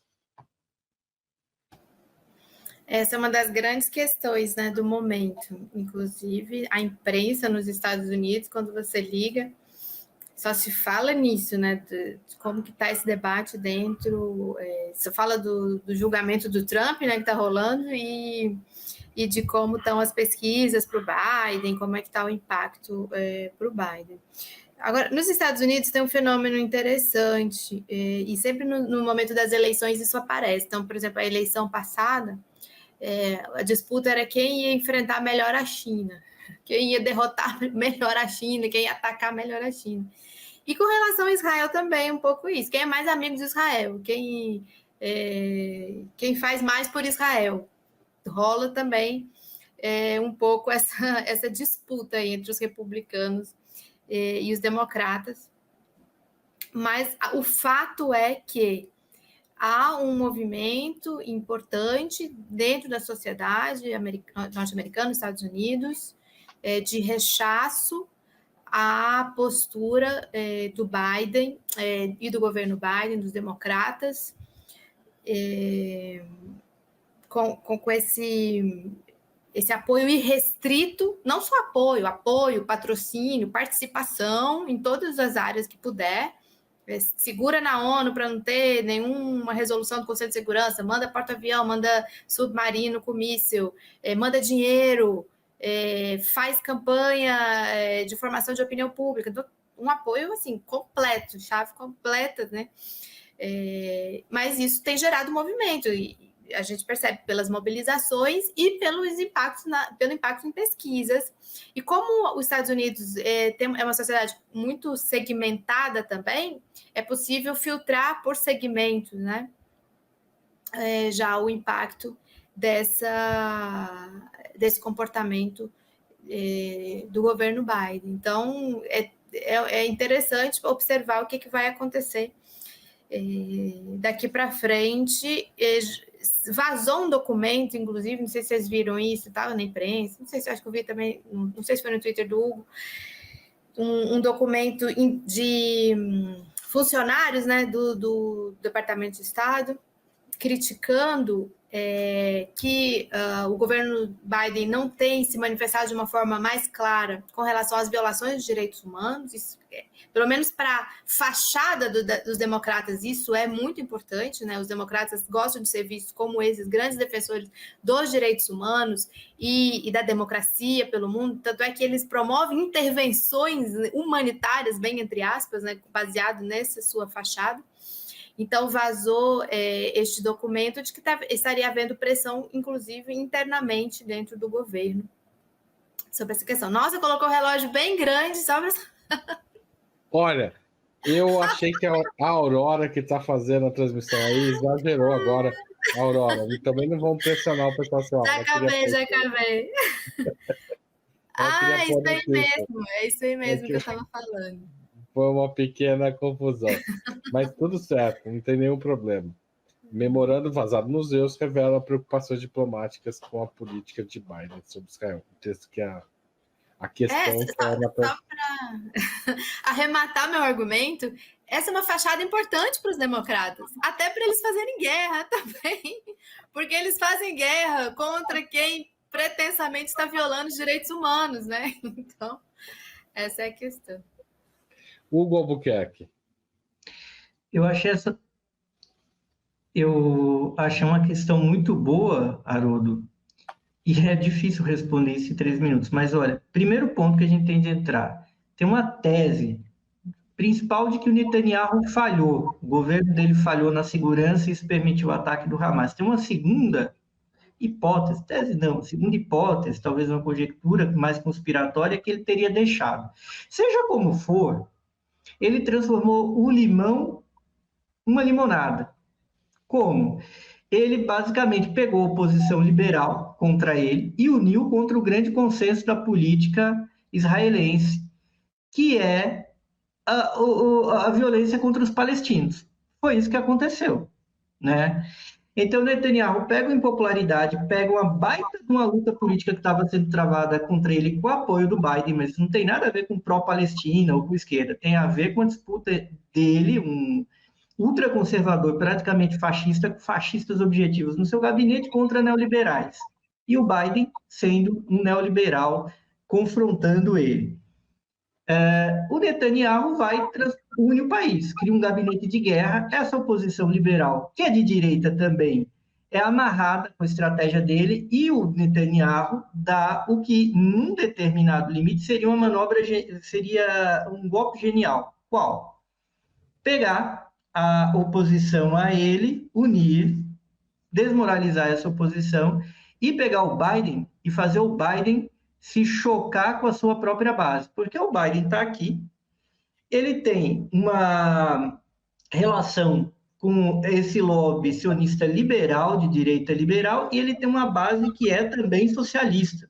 Essa é uma das grandes questões, né, do momento. Inclusive, a imprensa nos Estados Unidos, quando você liga, só se fala nisso, né, de como que está esse debate dentro. Você fala do julgamento do Trump, né, que está rolando, e de como estão as pesquisas para o Biden, como é que está o impacto para o Biden. Agora, nos Estados Unidos tem um fenômeno interessante, e sempre no momento das eleições isso aparece. Então, por exemplo, a eleição passada, a disputa era quem ia enfrentar melhor a China, quem ia derrotar melhor a China, quem ia atacar melhor a China. E com relação a Israel também, um pouco isso. Quem é mais amigo de Israel? Quem faz mais por Israel? Rola também um pouco essa disputa aí entre os republicanos e os democratas. Mas o fato é que há um movimento importante dentro da sociedade norte-americana, Estados Unidos, de rechaço à postura do Biden e do governo Biden, dos democratas, com esse apoio irrestrito, não só apoio, patrocínio, participação em todas as áreas que puder, segura na ONU para não ter nenhuma resolução do Conselho de Segurança, manda porta-avião, manda submarino com míssil, manda dinheiro, faz campanha de formação de opinião pública, um apoio assim completo, chave completa, né? Mas isso tem gerado movimento, e a gente percebe pelas mobilizações e pelo impacto em pesquisas. E como os Estados Unidos é uma sociedade muito segmentada também, é possível filtrar por segmentos, né? Já o impacto desse comportamento do governo Biden. Então, é interessante observar o que vai acontecer daqui para frente. Vazou um documento, inclusive, não sei se vocês viram isso, estava na imprensa, não sei se acho que eu vi também, não sei se foi no Twitter do Hugo, um documento de funcionários, né, do Departamento de Estado, criticando que o governo Biden não tem se manifestado de uma forma mais clara com relação às violações dos direitos humanos. Isso, pelo menos para a fachada dos democratas, isso é muito importante, né? Os democratas gostam de ser vistos como esses grandes defensores dos direitos humanos e da democracia pelo mundo, tanto é que eles promovem intervenções humanitárias, bem entre aspas, né, baseado nessa sua fachada. Então, vazou este documento de que estaria havendo pressão, inclusive, internamente dentro do governo sobre essa questão. Nossa, colocou o relógio bem grande sobre essa... Olha, eu achei que a Aurora que está fazendo a transmissão aí exagerou agora, Aurora. E também não vamos pressionar o pessoal. Já acabei. É isso aí mesmo que eu estava falando. Foi uma pequena confusão, mas tudo certo, não tem nenhum problema. Memorando vazado nos Zeus revela preocupações diplomáticas com a política de Biden sobre Israel. O texto que a questão... Só para arrematar meu argumento, essa é uma fachada importante para os democratas, até para eles fazerem guerra também, porque eles fazem guerra contra quem pretensamente está violando os direitos humanos, né? Então, essa é a questão. Hugo Albuquerque. Eu achei uma questão muito boa, Haroldo, e é difícil responder isso em 3 minutos. Mas, olha, primeiro ponto que a gente tem de entrar, tem uma tese principal de que o Netanyahu falhou, o governo dele falhou na segurança e isso permitiu o ataque do Hamas. Tem uma segunda hipótese, segunda hipótese, talvez uma conjectura mais conspiratória, que ele teria deixado. Seja como for, ele transformou o limão numa limonada. Como? Ele basicamente pegou a oposição liberal contra ele e uniu contra o grande consenso da política israelense, que é a violência contra os palestinos. Foi isso que aconteceu, né? Então, Netanyahu pega a impopularidade, pega uma baita de uma luta política que estava sendo travada contra ele com o apoio do Biden, mas isso não tem nada a ver com pró-Palestina ou com esquerda, tem a ver com a disputa dele, um ultraconservador, praticamente fascista, com fascistas objetivos no seu gabinete contra neoliberais. E o Biden sendo um neoliberal confrontando ele. O Netanyahu une o país, cria um gabinete de guerra, essa oposição liberal, que é de direita também, é amarrada com a estratégia dele, e o Netanyahu dá o que, num determinado limite, seria uma manobra, seria um golpe genial. Qual? Pegar a oposição a ele, unir, desmoralizar essa oposição e pegar o Biden e fazer o Biden se chocar com a sua própria base. Porque o Biden está aqui, ele tem uma relação com esse lobby sionista liberal, de direita liberal, e ele tem uma base que é também socialista,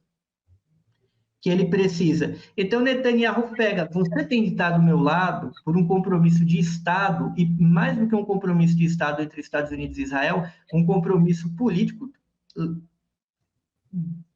que ele precisa. Então, Netanyahu pega, você tem de estar do meu lado por um compromisso de Estado, e mais do que um compromisso de Estado entre Estados Unidos e Israel, um compromisso político,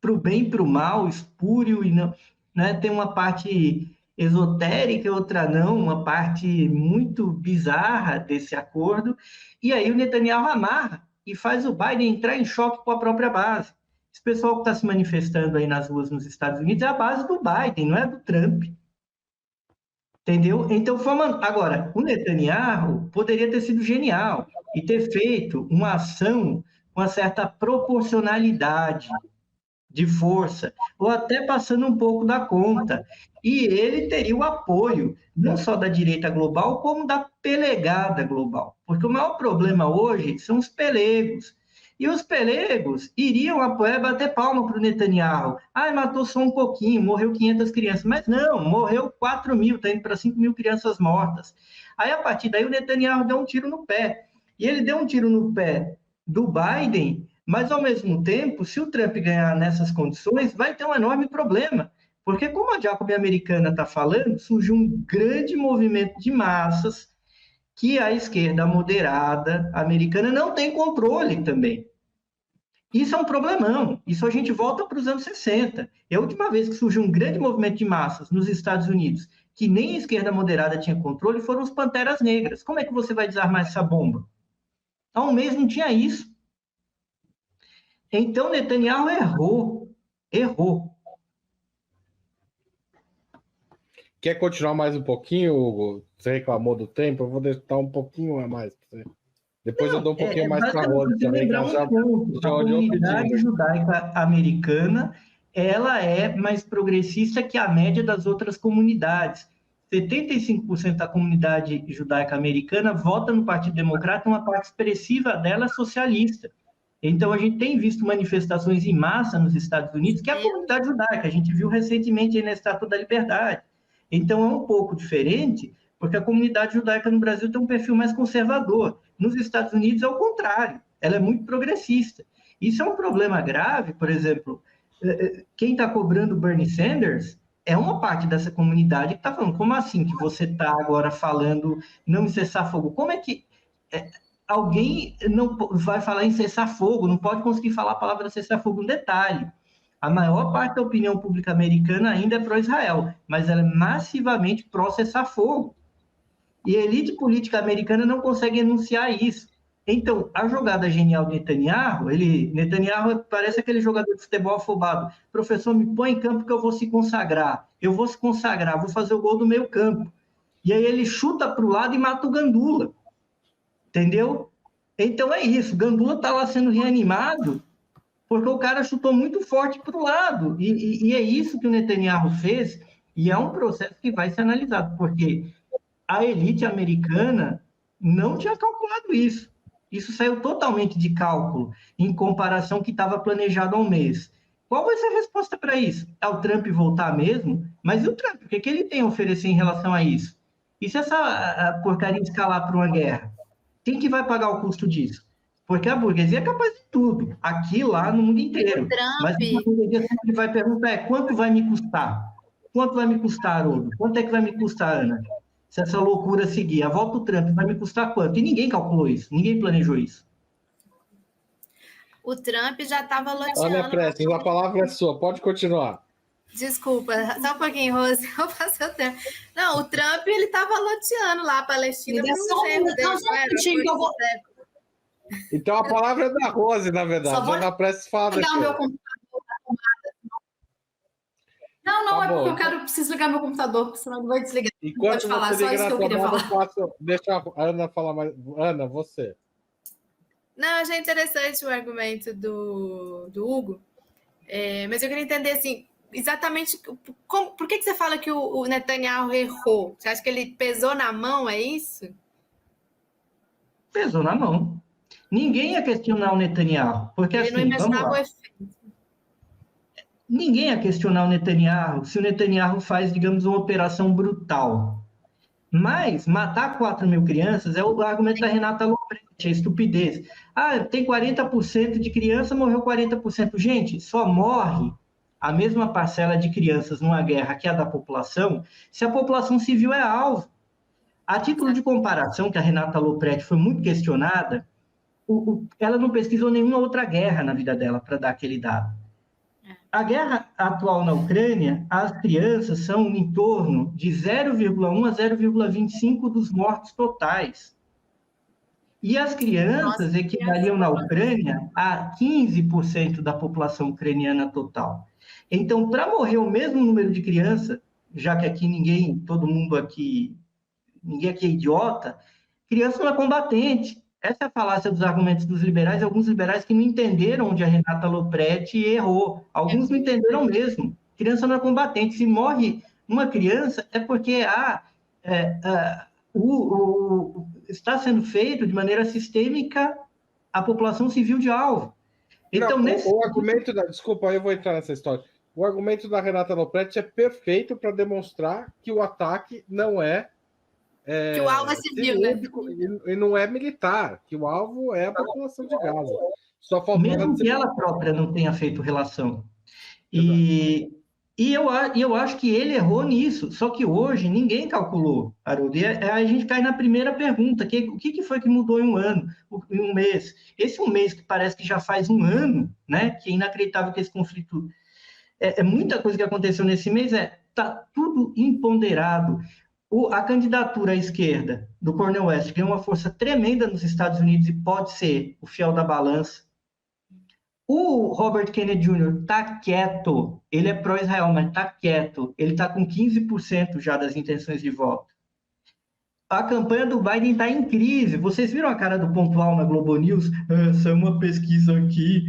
para o bem e para o mal, espúrio, e não, né? Tem uma parte esotérica, outra não, uma parte muito bizarra desse acordo, e aí o Netanyahu amarra e faz o Biden entrar em choque com a própria base. Esse pessoal que está se manifestando aí nas ruas nos Estados Unidos é a base do Biden, não é do Trump. Entendeu? Então, agora, o Netanyahu poderia ter sido genial e ter feito uma ação com uma certa proporcionalidade de força, ou até passando um pouco da conta. E ele teria o apoio, não só da direita global, como da pelegada global. Porque o maior problema hoje são os pelegos. E os pelegos iriam apoiar, bater palma para o Netanyahu. Ah, matou só um pouquinho, morreu 500 crianças. Mas não, morreu 4 mil, está indo para 5 mil crianças mortas. Aí, a partir daí, o Netanyahu deu um tiro no pé. E ele deu um tiro no pé do Biden, mas, ao mesmo tempo, se o Trump ganhar nessas condições, vai ter um enorme problema. Porque, como a Jacobin Americana está falando, surgiu um grande movimento de massas que a esquerda moderada americana não tem controle também. Isso é um problemão. Isso a gente volta para os anos 60. E a última vez que surgiu um grande movimento de massas nos Estados Unidos, que nem a esquerda moderada tinha controle, foram os Panteras Negras. Como é que você vai desarmar essa bomba? Há um mês não tinha isso. Então, Netanyahu errou. Quer continuar mais um pouquinho, Hugo? Você reclamou do tempo, eu vou deixar um pouquinho a mais para você. Depois eu dou um pouquinho mais para a Rosa também. A comunidade judaica americana, ela é mais progressista que a média das outras comunidades. 75% da comunidade judaica americana vota no Partido Democrata, uma parte expressiva dela é socialista. Então, a gente tem visto manifestações em massa nos Estados Unidos, que é a comunidade judaica. A gente viu recentemente aí na Estátua da Liberdade. Então, é um pouco diferente, porque a comunidade judaica no Brasil tem um perfil mais conservador. Nos Estados Unidos é o contrário, ela é muito progressista. Isso é um problema grave, por exemplo, quem está cobrando Bernie Sanders é uma parte dessa comunidade que está falando, como assim que você está agora falando não em cessar fogo? Como é que alguém não vai falar em cessar fogo, não pode conseguir falar a palavra cessar fogo? Um detalhe, a maior parte da opinião pública americana ainda é pró-Israel, mas ela é massivamente pró-cessar fogo. E a elite política americana não consegue enunciar isso. Então, a jogada genial de Netanyahu, Netanyahu parece aquele jogador de futebol afobado. Professor, me põe em campo que eu vou se consagrar. Eu vou se consagrar, vou fazer o gol do meio campo. E aí ele chuta para o lado e mata o Gandula. Entendeu? Então é isso. O Gandula está lá sendo reanimado porque o cara chutou muito forte para o lado. E é isso que o Netanyahu fez. E é um processo que vai ser analisado, porque a elite americana não tinha calculado isso. Isso saiu totalmente de cálculo, em comparação que estava planejado há um mês. Qual vai ser a resposta para isso? É o Trump voltar mesmo? Mas e o Trump? O que ele tem a oferecer em relação a isso? E se essa porcaria escalar para uma guerra? Quem que vai pagar o custo disso? Porque a burguesia é capaz de tudo, aqui, lá, no mundo inteiro. Mas a burguesia sempre vai perguntar quanto vai me custar? Quanto vai me custar, Haroldo? Quanto é que vai me custar, Ana? Se essa loucura seguir, a volta do Trump vai me custar quanto? E ninguém calculou isso, ninguém planejou isso. O Trump já estava loteando... Ana Prestes, a palavra é sua, pode continuar. Desculpa, só um pouquinho, Rose, eu passei o tempo. Não, o Trump, ele estava loteando lá a Palestina para um erro dele. Então, a palavra é da Rose, na verdade. Ana Prestes fala depois. Meu computador. Não, tá, é porque eu preciso ligar meu computador, senão ele vai desligar. Enquanto pode falar, você só isso que eu queria falar. Deixa a Ana falar mais. Ana, você. Não, eu achei interessante o argumento do Hugo, mas eu queria entender assim, exatamente por que você fala que o Netanyahu errou? Você acha que ele pesou na mão, é isso? Pesou na mão. Ninguém ia questionar o Netanyahu, porque Ele não assim, vamos imaginava o lá. efeito. Ninguém ia questionar o Netanyahu se o Netanyahu faz, digamos, uma operação brutal. Mas matar 4 mil crianças é o argumento da Renata Loprete, a estupidez. Ah, tem 40% de criança, morreu 40%. Gente, só morre a mesma parcela de crianças numa guerra que é a da população, se a população civil é alvo. A título de comparação, que a Renata Loprete foi muito questionada, ela não pesquisou nenhuma outra guerra na vida dela para dar aquele dado. A guerra atual na Ucrânia, as crianças são em torno de 0,1 a 0,25 dos mortos totais. E as crianças equivaliam na Ucrânia a 15% da população ucraniana total. Então, para morrer o mesmo número de crianças, já que aqui ninguém aqui é idiota, criança não é combatente. Essa é a falácia dos argumentos dos liberais, e alguns liberais que não entenderam onde a Renata Loprete errou. Alguns não entenderam mesmo. Criança não é combatente. Se morre uma criança, é porque está sendo feito de maneira sistêmica a população civil de alvo. Então, não, o argumento desculpa, eu vou entrar nessa história. O argumento da Renata Loprete é perfeito para demonstrar que o ataque não é que o alvo é civil, né? E não é militar, que o alvo é a população de Gaza. Só mesmo que ela própria não tenha feito relação. E eu acho que ele errou nisso, só que hoje ninguém calculou, Haroldo. E a gente cai na primeira pergunta, o que foi que mudou em um ano, em um mês? Esse um mês que parece que já faz um ano, né? Que é inacreditável que esse conflito... muita coisa que aconteceu nesse mês, tá tudo imponderado. A candidatura à esquerda do Cornel West ganhou uma força tremenda nos Estados Unidos e pode ser o fiel da balança. O Robert Kennedy Jr. está quieto, ele é pró-Israel, mas está quieto. Ele está com 15% já das intenções de voto. A campanha do Biden está em crise. Vocês viram a cara do Pontual na Globo News? Essa é uma pesquisa aqui.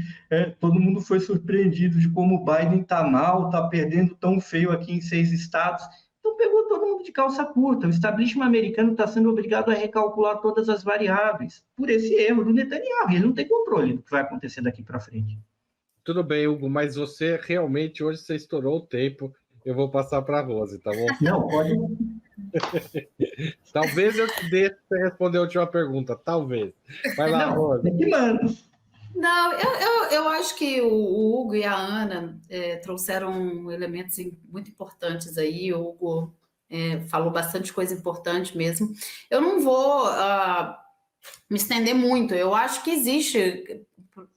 Todo mundo foi surpreendido de como o Biden está mal, está perdendo tão feio aqui em 6 estados. Então pegou todo mundo de calça curta. O establishment americano está sendo obrigado a recalcular todas as variáveis por esse erro do Netanyahu. Ele não tem controle do que vai acontecer daqui para frente. Tudo bem, Hugo, mas você realmente hoje você estourou o tempo. Eu vou passar para a Rose, tá bom? Não, pode. Talvez eu te deixe você responder a última pergunta, talvez. Vai lá, Rose. Não, eu acho que o Hugo e a Ana trouxeram elementos muito importantes aí. O Hugo falou bastante coisa importante mesmo. Eu não vou me estender muito. Eu acho que existe,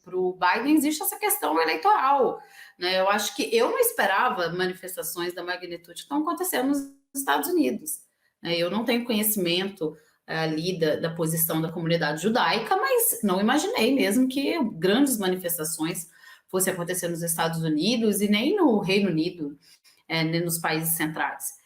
para o Biden, existe essa questão eleitoral, né? Eu acho que eu não esperava manifestações da magnitude que estão acontecendo nos Estados Unidos. Eu não tenho conhecimento ali da posição da comunidade judaica, mas não imaginei mesmo que grandes manifestações fossem acontecer nos Estados Unidos e nem no Reino Unido, nem nos países centrais.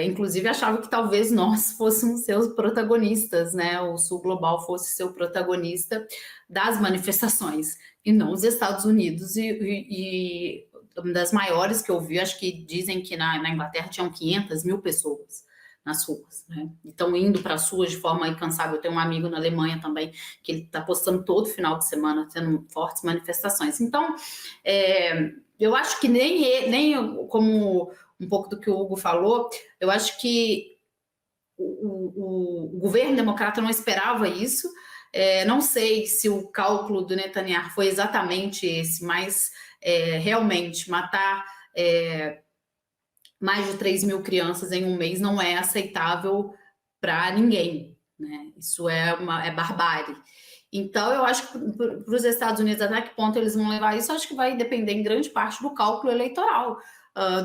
Inclusive, achava que talvez nós fôssemos seus protagonistas, né? O Sul Global fosse seu protagonista das manifestações, e não os Estados Unidos. E uma das maiores que eu vi, acho que dizem que na Inglaterra tinham 500 mil pessoas nas ruas, né? Estão indo para as ruas de forma incansável. Eu tenho um amigo na Alemanha também, que ele está postando todo final de semana, tendo fortes manifestações. Então, eu acho que nem como um pouco do que o Hugo falou, eu acho que o governo democrata não esperava isso. Não sei se o cálculo do Netanyahu foi exatamente esse, mas realmente matar mais de 3 mil crianças em um mês não é aceitável para ninguém, né? Isso é barbárie. Então, eu acho que para os Estados Unidos, até que ponto eles vão levar isso, eu acho que vai depender em grande parte do cálculo eleitoral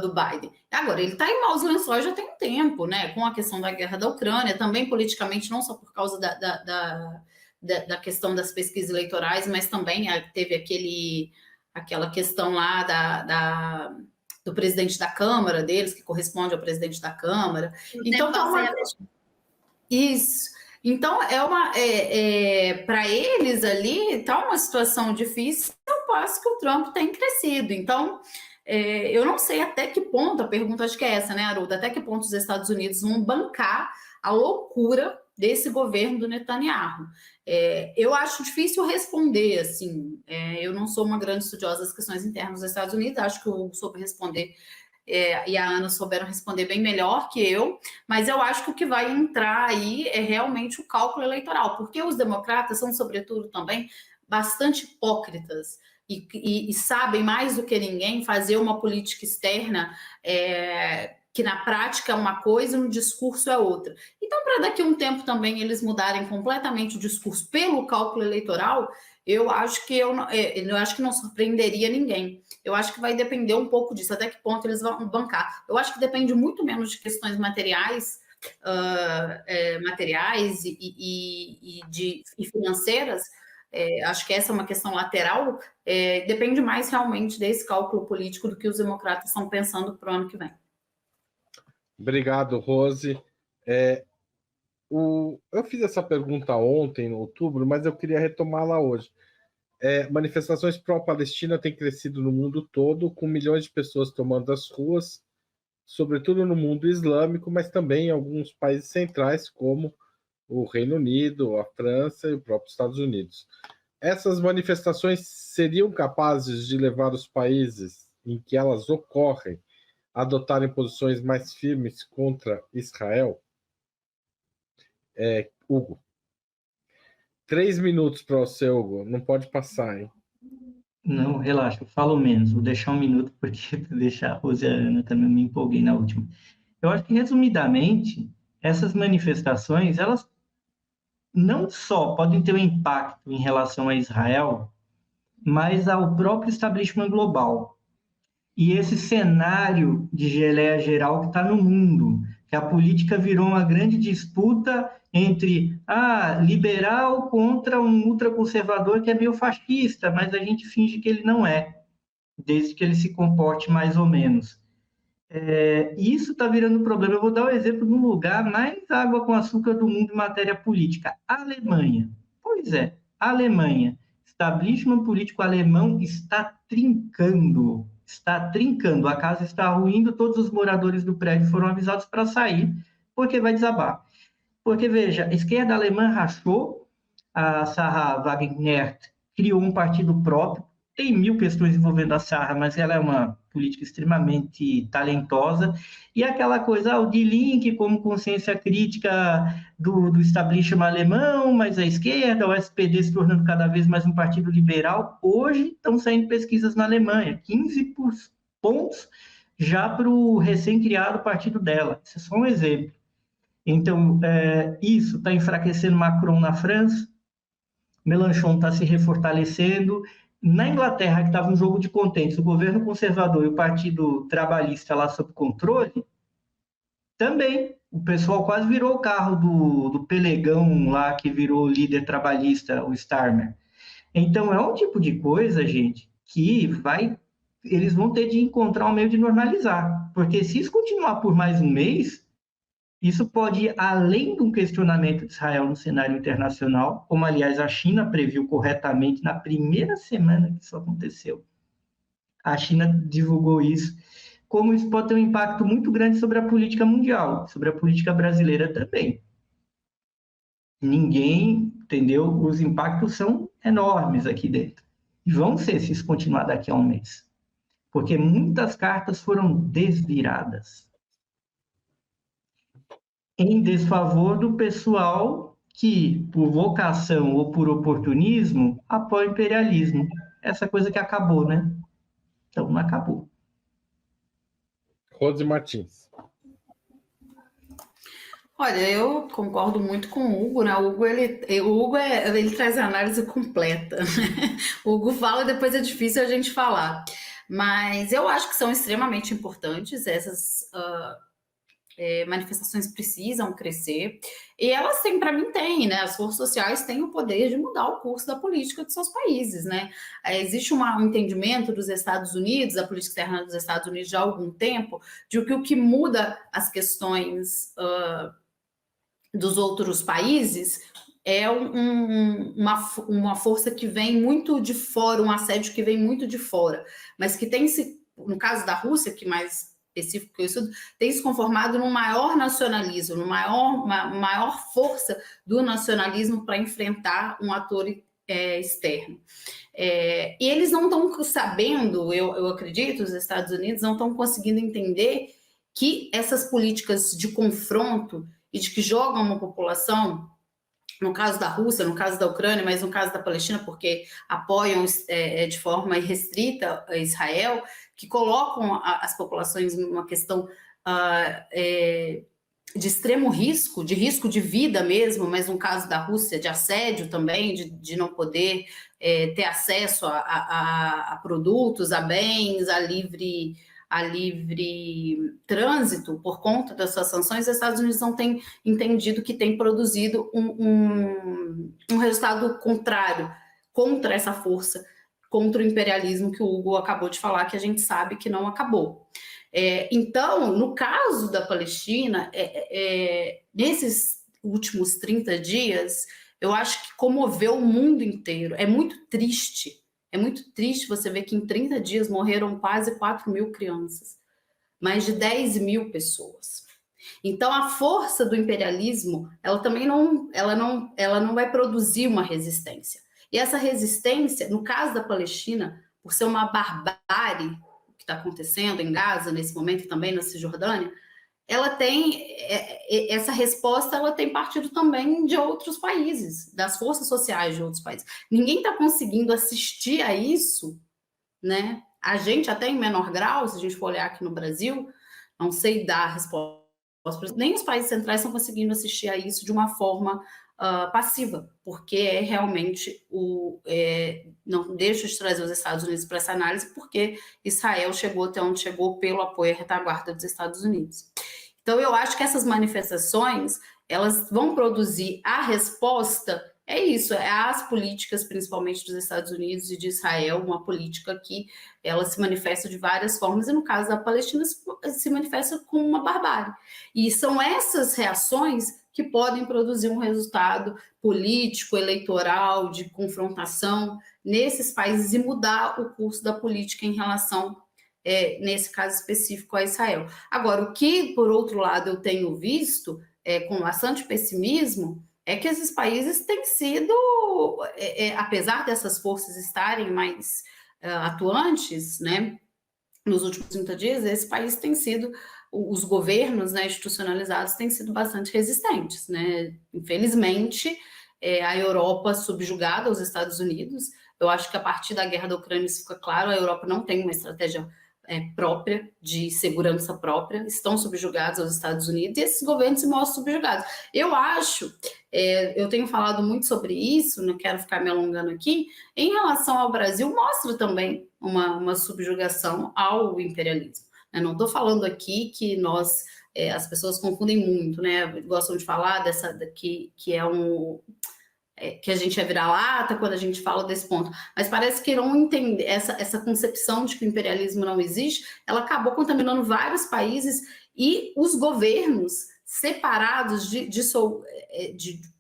do Biden. Agora, ele está em maus lençóis já tem um tempo, né? Com a questão da guerra da Ucrânia, também politicamente, não só por causa da questão das pesquisas eleitorais, mas também teve aquela questão lá do presidente da Câmara deles, que corresponde ao presidente da Câmara. Então, isso. Então, para eles ali, está uma situação difícil, ao passo que o Trump tem crescido. Então, eu não sei até que ponto, a pergunta acho que é essa, né, Haroldo? Até que ponto os Estados Unidos vão bancar a loucura desse governo do Netanyahu? Eu acho difícil responder, assim. Eu não sou uma grande estudiosa das questões internas dos Estados Unidos, acho que o Hugo soube responder e a Ana souberam responder bem melhor que eu, mas eu acho que o que vai entrar aí é realmente o cálculo eleitoral, porque os democratas são, sobretudo, também bastante hipócritas e sabem mais do que ninguém fazer uma política externa que na prática é uma coisa e no discurso é outra. Então, para daqui a um tempo também eles mudarem completamente o discurso pelo cálculo eleitoral, eu acho que não surpreenderia ninguém. Eu acho que vai depender um pouco disso, até que ponto eles vão bancar. Eu acho que depende muito menos de questões materiais e financeiras. Acho que essa é uma questão lateral. Depende mais realmente desse cálculo político do que os democratas estão pensando para o ano que vem. Obrigado, Rose. Eu fiz essa pergunta ontem, em outubro, mas eu queria retomá-la hoje. Manifestações pró-Palestina têm crescido no mundo todo, com milhões de pessoas tomando as ruas, sobretudo no mundo islâmico, mas também em alguns países centrais, como o Reino Unido, a França e o próprio Estados Unidos. Essas manifestações seriam capazes de levar os países em que elas ocorrem a adotarem posições mais firmes contra Israel? Hugo. 3 minutos para você, Hugo. Não pode passar, hein? Não, relaxa, eu falo menos. Vou deixar 1 minuto, porque deixar a Rose e a Ana também me empolguei na última. Eu acho que, resumidamente, essas manifestações, elas não só podem ter um impacto em relação a Israel, mas ao próprio establishment global. E esse cenário de geleia geral que está no mundo, que a política virou uma grande disputa entre liberal contra um ultraconservador que é meio fascista, mas a gente finge que ele não é, desde que ele se comporte mais ou menos. Isso está virando um problema. Eu vou dar o exemplo de um lugar mais água com açúcar do mundo em matéria política, a Alemanha. Pois é, a Alemanha. Establishment político alemão está trincando, a casa está ruindo, todos os moradores do prédio foram avisados para sair, porque vai desabar. Porque, veja, a esquerda alemã rachou, a Sarah Wagenknecht criou um partido próprio, tem 1000 questões envolvendo a Sarah, mas ela é uma política extremamente talentosa, e aquela coisa, o Die Linke como consciência crítica do establishment alemão, mas a esquerda, o SPD se tornando cada vez mais um partido liberal. Hoje estão saindo pesquisas na Alemanha, 15 pontos já para o recém-criado partido dela. Isso é só um exemplo. Então, isso está enfraquecendo Macron na França, Mélenchon está se refortalecendo. Na Inglaterra, que estava um jogo de contentes, o governo conservador e o Partido Trabalhista lá sob controle, também o pessoal quase virou o carro do pelegão lá que virou líder trabalhista, o Starmer. Então, é um tipo de coisa, gente, que eles vão ter de encontrar um meio de normalizar, porque se isso continuar por mais um mês, isso pode ir além de um questionamento de Israel no cenário internacional, como, aliás, a China previu corretamente na primeira semana que isso aconteceu. A China divulgou isso, como isso pode ter um impacto muito grande sobre a política mundial, sobre a política brasileira também. Ninguém, entendeu? Os impactos são enormes aqui dentro. E vão ser se isso continuar daqui a um mês. Porque muitas cartas foram desviradas em desfavor do pessoal que, por vocação ou por oportunismo, apoia o imperialismo. Essa coisa que acabou, né? Então, não acabou. Rose Martins. Olha, eu concordo muito com o Hugo, né? O Hugo, ele traz a análise completa. O Hugo fala e depois é difícil a gente falar. Mas eu acho que são extremamente importantes essas manifestações precisam crescer, e elas têm, para mim, né? As forças sociais têm o poder de mudar o curso da política de seus países, né? Existe um entendimento dos Estados Unidos, da política externa dos Estados Unidos já há algum tempo, de que o que muda as questões dos outros países é uma força que vem muito de fora, um assédio que vem muito de fora, mas que tem se, no caso da Rússia, que mais específico que eu estudo, tem se conformado num maior nacionalismo, maior força do nacionalismo para enfrentar um ator externo. E eles não estão sabendo, eu acredito, os Estados Unidos não estão conseguindo entender que essas políticas de confronto e de que jogam uma população, no caso da Rússia, no caso da Ucrânia, mas no caso da Palestina, porque apoiam de forma irrestrita a Israel, que colocam as populações numa questão de extremo risco, de risco de vida mesmo, mas no caso da Rússia, de assédio também, de não poder ter acesso a produtos, a bens, a livre trânsito por conta das suas sanções. Os Estados Unidos não têm entendido que tem produzido um resultado contrário contra essa força, contra o imperialismo que o Hugo acabou de falar, que a gente sabe que não acabou. Então, no caso da Palestina, nesses últimos 30 dias, eu acho que comoveu o mundo inteiro. É muito triste você ver que em 30 dias morreram quase 4 mil crianças, mais de 10 mil pessoas. Então, a força do imperialismo, ela também não vai produzir uma resistência. E essa resistência, no caso da Palestina, por ser uma barbárie que está acontecendo em Gaza nesse momento e também na Cisjordânia, ela tem essa resposta, ela tem partido também de outros países, das forças sociais de outros países. Ninguém está conseguindo assistir a isso, né? A gente, até em menor grau, se a gente for olhar aqui no Brasil, não sei dar resposta, nem os países centrais estão conseguindo assistir a isso de uma forma passiva, porque realmente não deixa de trazer os Estados Unidos para essa análise, porque Israel chegou até onde chegou pelo apoio à retaguarda dos Estados Unidos. Então, eu acho que essas manifestações, elas vão produzir a resposta, as políticas, principalmente dos Estados Unidos e de Israel, uma política que ela se manifesta de várias formas, e no caso da Palestina se manifesta com uma barbárie. E são essas reações que podem produzir um resultado político, eleitoral, de confrontação nesses países e mudar o curso da política em relação, nesse caso específico, a Israel. Agora, o que, por outro lado, eu tenho visto com bastante pessimismo é que esses países têm sido, apesar dessas forças estarem mais atuantes, né, nos últimos 30 dias, esse país tem sido, os governos, né, institucionalizados têm sido bastante resistentes, né? Infelizmente, a Europa subjugada aos Estados Unidos. Eu acho que a partir da guerra da Ucrânia isso fica claro, a Europa não tem uma estratégia própria, de segurança própria, estão subjugados aos Estados Unidos, e esses governos se mostram subjugados. Eu acho, eu tenho falado muito sobre isso, não quero ficar me alongando aqui, em relação ao Brasil, mostra também uma subjugação ao imperialismo. Eu não estou falando aqui que as pessoas confundem muito, né? Gostam de falar que a gente é vira-lata quando a gente fala desse ponto, mas parece que não entender essa concepção de que o imperialismo não existe, ela acabou contaminando vários países, e os governos separados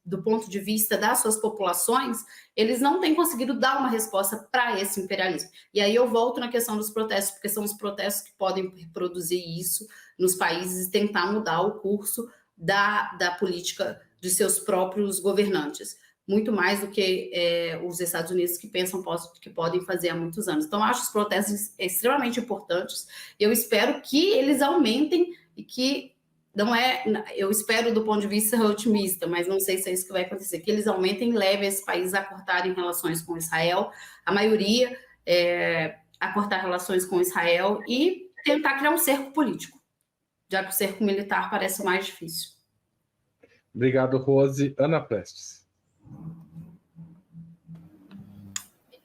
do ponto de vista das suas populações, eles não têm conseguido dar uma resposta para esse imperialismo. E aí eu volto na questão dos protestos, porque são os protestos que podem reproduzir isso nos países e tentar mudar o curso da política de seus próprios governantes, muito mais do que os Estados Unidos, que pensam que podem fazer há muitos anos. Então, acho os protestos extremamente importantes. Eu espero que eles aumentem, e que eu espero do ponto de vista otimista, mas não sei se é isso que vai acontecer, que eles aumentem e levem esse país a cortarem relações com Israel, a maioria a cortar relações com Israel e tentar criar um cerco político, já que o cerco militar parece mais difícil. Obrigado, Rose. Ana Prestes.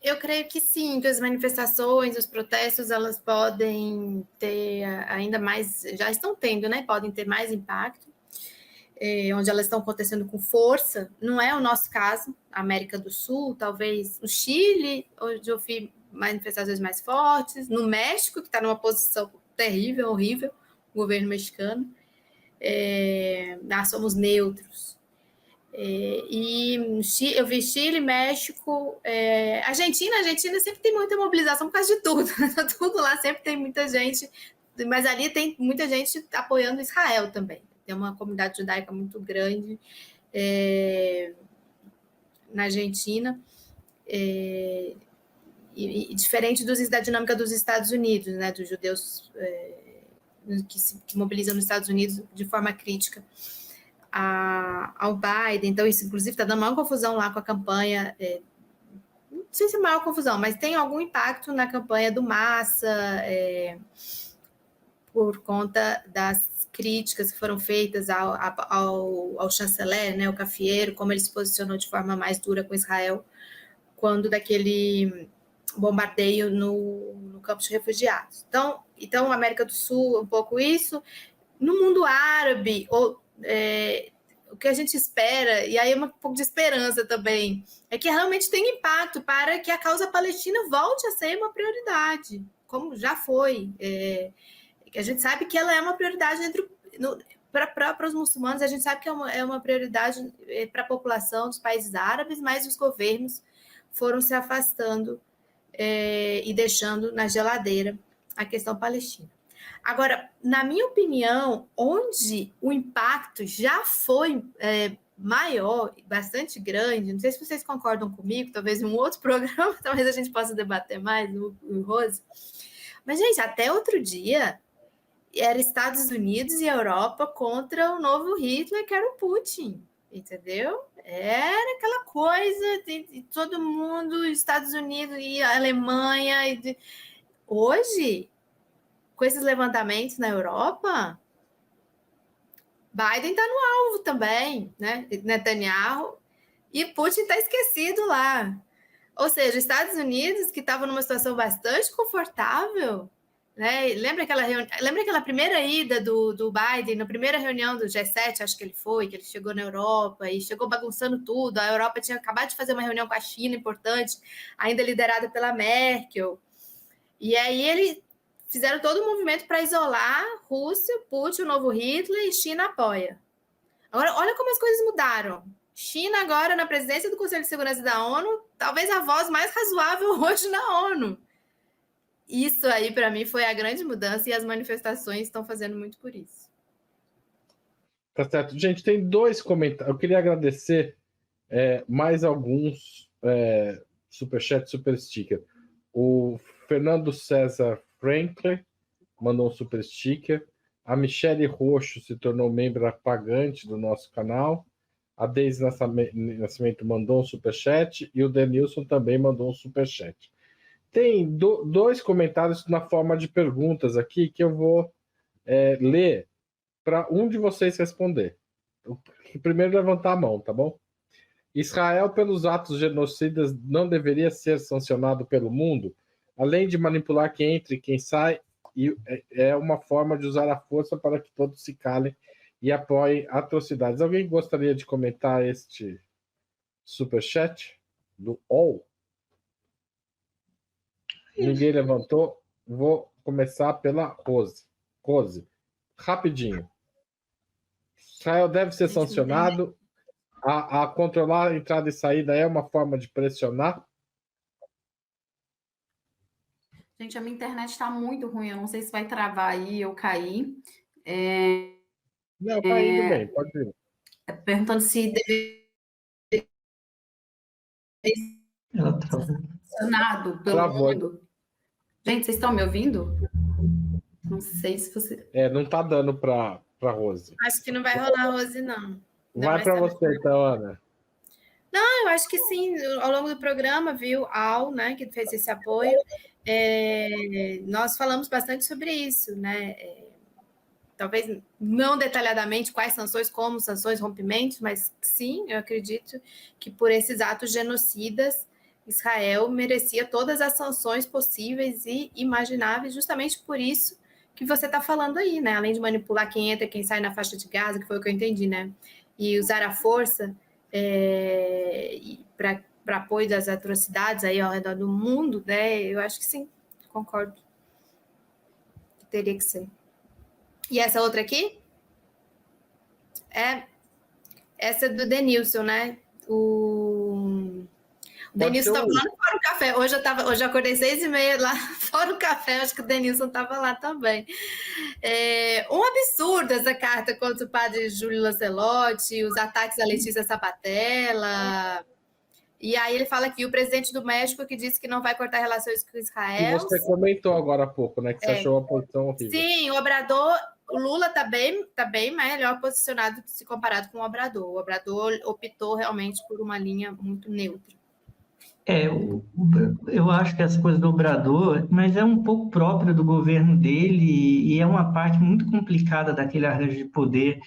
Eu creio que sim, que as manifestações, os protestos, elas podem ter ainda mais, já estão tendo, né? Podem ter mais impacto, onde elas estão acontecendo com força. Não é o nosso caso, a América do Sul, talvez o Chile, onde eu vi manifestações mais fortes, no México, que está numa posição terrível, horrível, o governo mexicano. Nós somos neutros. E eu vi Chile, México, Argentina. Argentina sempre tem muita mobilização por causa de tudo. Tudo lá sempre tem muita gente, mas ali tem muita gente apoiando Israel também. Tem uma comunidade judaica muito grande na Argentina. E diferente da dinâmica dos Estados Unidos, né, dos judeus que mobilizam nos Estados Unidos de forma crítica ao Biden. Então, isso, inclusive, está dando maior confusão lá com a campanha. Não sei se é maior confusão, mas tem algum impacto na campanha do Massa, por conta das críticas que foram feitas ao chanceler, né, o Cafiero, como ele se posicionou de forma mais dura com Israel, quando daquele bombardeio no campo de refugiados. Então, América do Sul, um pouco isso. No mundo árabe, o que a gente espera, e aí é um pouco de esperança também, é que realmente tenha impacto para que a causa palestina volte a ser uma prioridade, como já foi. Que a gente sabe que ela é uma prioridade para os muçulmanos, a gente sabe que é uma prioridade para a população dos países árabes, mas os governos foram se afastando e deixando na geladeira a questão palestina. Agora, na minha opinião, onde o impacto já foi maior, bastante grande, não sei se vocês concordam comigo, talvez em um outro programa, talvez a gente possa debater mais, o Rose. Mas, gente, até outro dia, era Estados Unidos e Europa contra o novo Hitler, que era o Putin, entendeu? Era aquela coisa de todo mundo, Estados Unidos e a Alemanha. Hoje, com esses levantamentos na Europa, Biden está no alvo também, né? Netanyahu, e Putin está esquecido lá. Ou seja, Estados Unidos, que estava numa situação bastante confortável, né? Lembra aquela primeira ida do Biden, na primeira reunião do G7, acho que ele foi, que ele chegou na Europa e chegou bagunçando tudo. A Europa tinha acabado de fazer uma reunião com a China importante, ainda liderada pela Merkel. E aí ele fizeram todo o movimento para isolar Rússia, Putin, o novo Hitler, e China apoia. Agora, olha como as coisas mudaram. China agora na presidência do Conselho de Segurança da ONU, talvez a voz mais razoável hoje na ONU. Isso aí, para mim, foi a grande mudança e as manifestações estão fazendo muito por isso. Tá certo. Gente, tem 2 comentários. Eu queria agradecer mais alguns superchat, super sticker. O Fernando César Franklin mandou um super sticker. A Michele Roxo se tornou membro pagante do nosso canal. A Deise Nascimento mandou um superchat. E o Denilson também mandou um superchat. Tem 2 comentários na forma de perguntas aqui que eu vou ler para um de vocês responder. O primeiro levantar a mão, tá bom? Israel, pelos atos genocidas, não deveria ser sancionado pelo mundo, além de manipular quem entra e quem sai, e é uma forma de usar a força para que todos se calem e apoiem atrocidades. Alguém gostaria de comentar este superchat do All? Ninguém levantou. Vou começar pela Rose. Rose, rapidinho. Israel deve ser sancionado. A controlar a entrada e saída é uma forma de pressionar? Gente, a minha internet está muito ruim. Eu não sei se vai travar aí ou cair. Não, tá indo bem. Pode ir. Perguntando se deveria ser sancionado pelo mundo. Gente, vocês estão me ouvindo? Não sei se você... não tá dando para Rose. Acho que não vai rolar, Rose, não. Vai para você, então, Ana. Não, eu acho que sim. Ao longo do programa, viu, Al, né, que fez esse apoio, nós falamos bastante sobre isso, né? Talvez não detalhadamente quais sanções, como sanções, rompimentos, mas sim, eu acredito que por esses atos genocidas, Israel merecia todas as sanções possíveis e imagináveis, justamente por isso que você está falando aí, né? Além de manipular quem entra e quem sai na faixa de Gaza, que foi o que eu entendi, né? E usar a força para apoio das atrocidades aí ao redor do mundo, né? Eu acho que sim, concordo. Teria que ser. E essa outra aqui? Essa é do Denilson, né? O Denilson estava lá no Fórum Café. Hoje eu acordei 6h30 lá no Fórum Café, acho que o Denilson estava lá também. Um absurdo essa carta contra o padre Júlio Lancelotti, os ataques à Letícia Sabatella. E aí ele fala aqui, o presidente do México que disse que não vai cortar relações com Israel. Que você comentou agora há pouco, né? Que você achou a posição horrível. Sim, o Lula está bem melhor posicionado se comparado com o Obrador. O Obrador optou realmente por uma linha muito neutra. Eu acho que essa coisa do Obrador, mas é um pouco própria do governo dele e é uma parte muito complicada daquele arranjo de poder.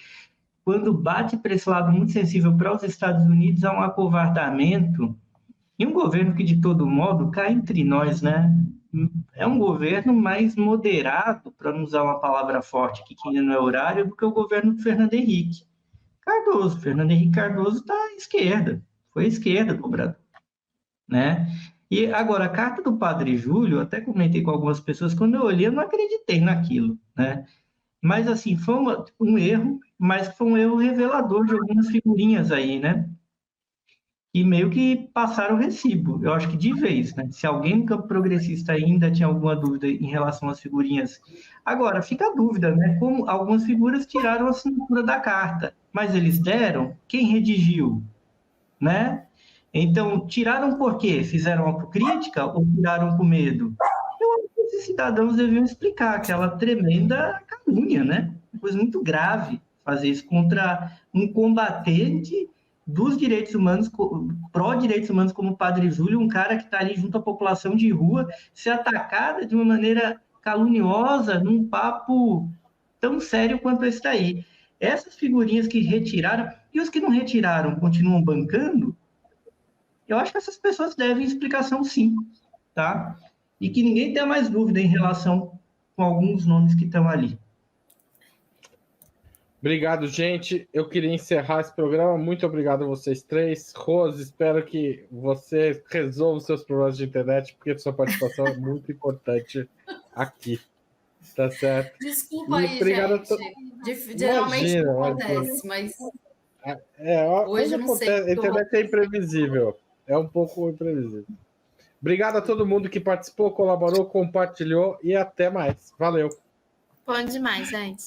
Quando bate para esse lado muito sensível para os Estados Unidos, há um acovardamento e um governo que, de todo modo, cá entre nós, né? É um governo mais moderado, para não usar uma palavra forte aqui que ainda não é horário, do que o governo do Fernando Henrique Cardoso. Fernando Henrique Cardoso está à esquerda, foi à esquerda do Obrador, né? E agora, a carta do Padre Júlio, até comentei com algumas pessoas, quando eu olhei, eu não acreditei naquilo, né? Mas, assim, foi um erro, mas foi um erro revelador de algumas figurinhas aí, né? E meio que passaram o recibo, eu acho que de vez, né? Se alguém no campo progressista ainda tinha alguma dúvida em relação às figurinhas. Agora, fica a dúvida, né? Como algumas figuras tiraram a assinatura da carta, mas eles deram? Quem redigiu? Né? Então, tiraram por quê? Fizeram autocrítica ou tiraram com medo? Eu acho que esses cidadãos deviam explicar aquela tremenda calúnia, né? Uma coisa muito grave fazer isso contra um combatente dos direitos humanos, pró-direitos humanos como o Padre Júlio, um cara que está ali junto à população de rua, ser atacada de uma maneira caluniosa, num papo tão sério quanto esse daí. Essas figurinhas que retiraram, e os que não retiraram continuam bancando, eu acho que essas pessoas devem explicação sim, tá? E que ninguém tenha mais dúvida em relação com alguns nomes que estão ali. Obrigado, gente. Eu queria encerrar esse programa. Muito obrigado a vocês três. Rose, espero que você resolva os seus problemas de internet, porque sua participação é muito importante aqui. Tá certo? Desculpa aí, gente. Geralmente não acontece, mas hoje eu não sei. A internet é imprevisível. É um pouco imprevisível. Obrigado a todo mundo que participou, colaborou, compartilhou e até mais. Valeu. Bom demais, gente.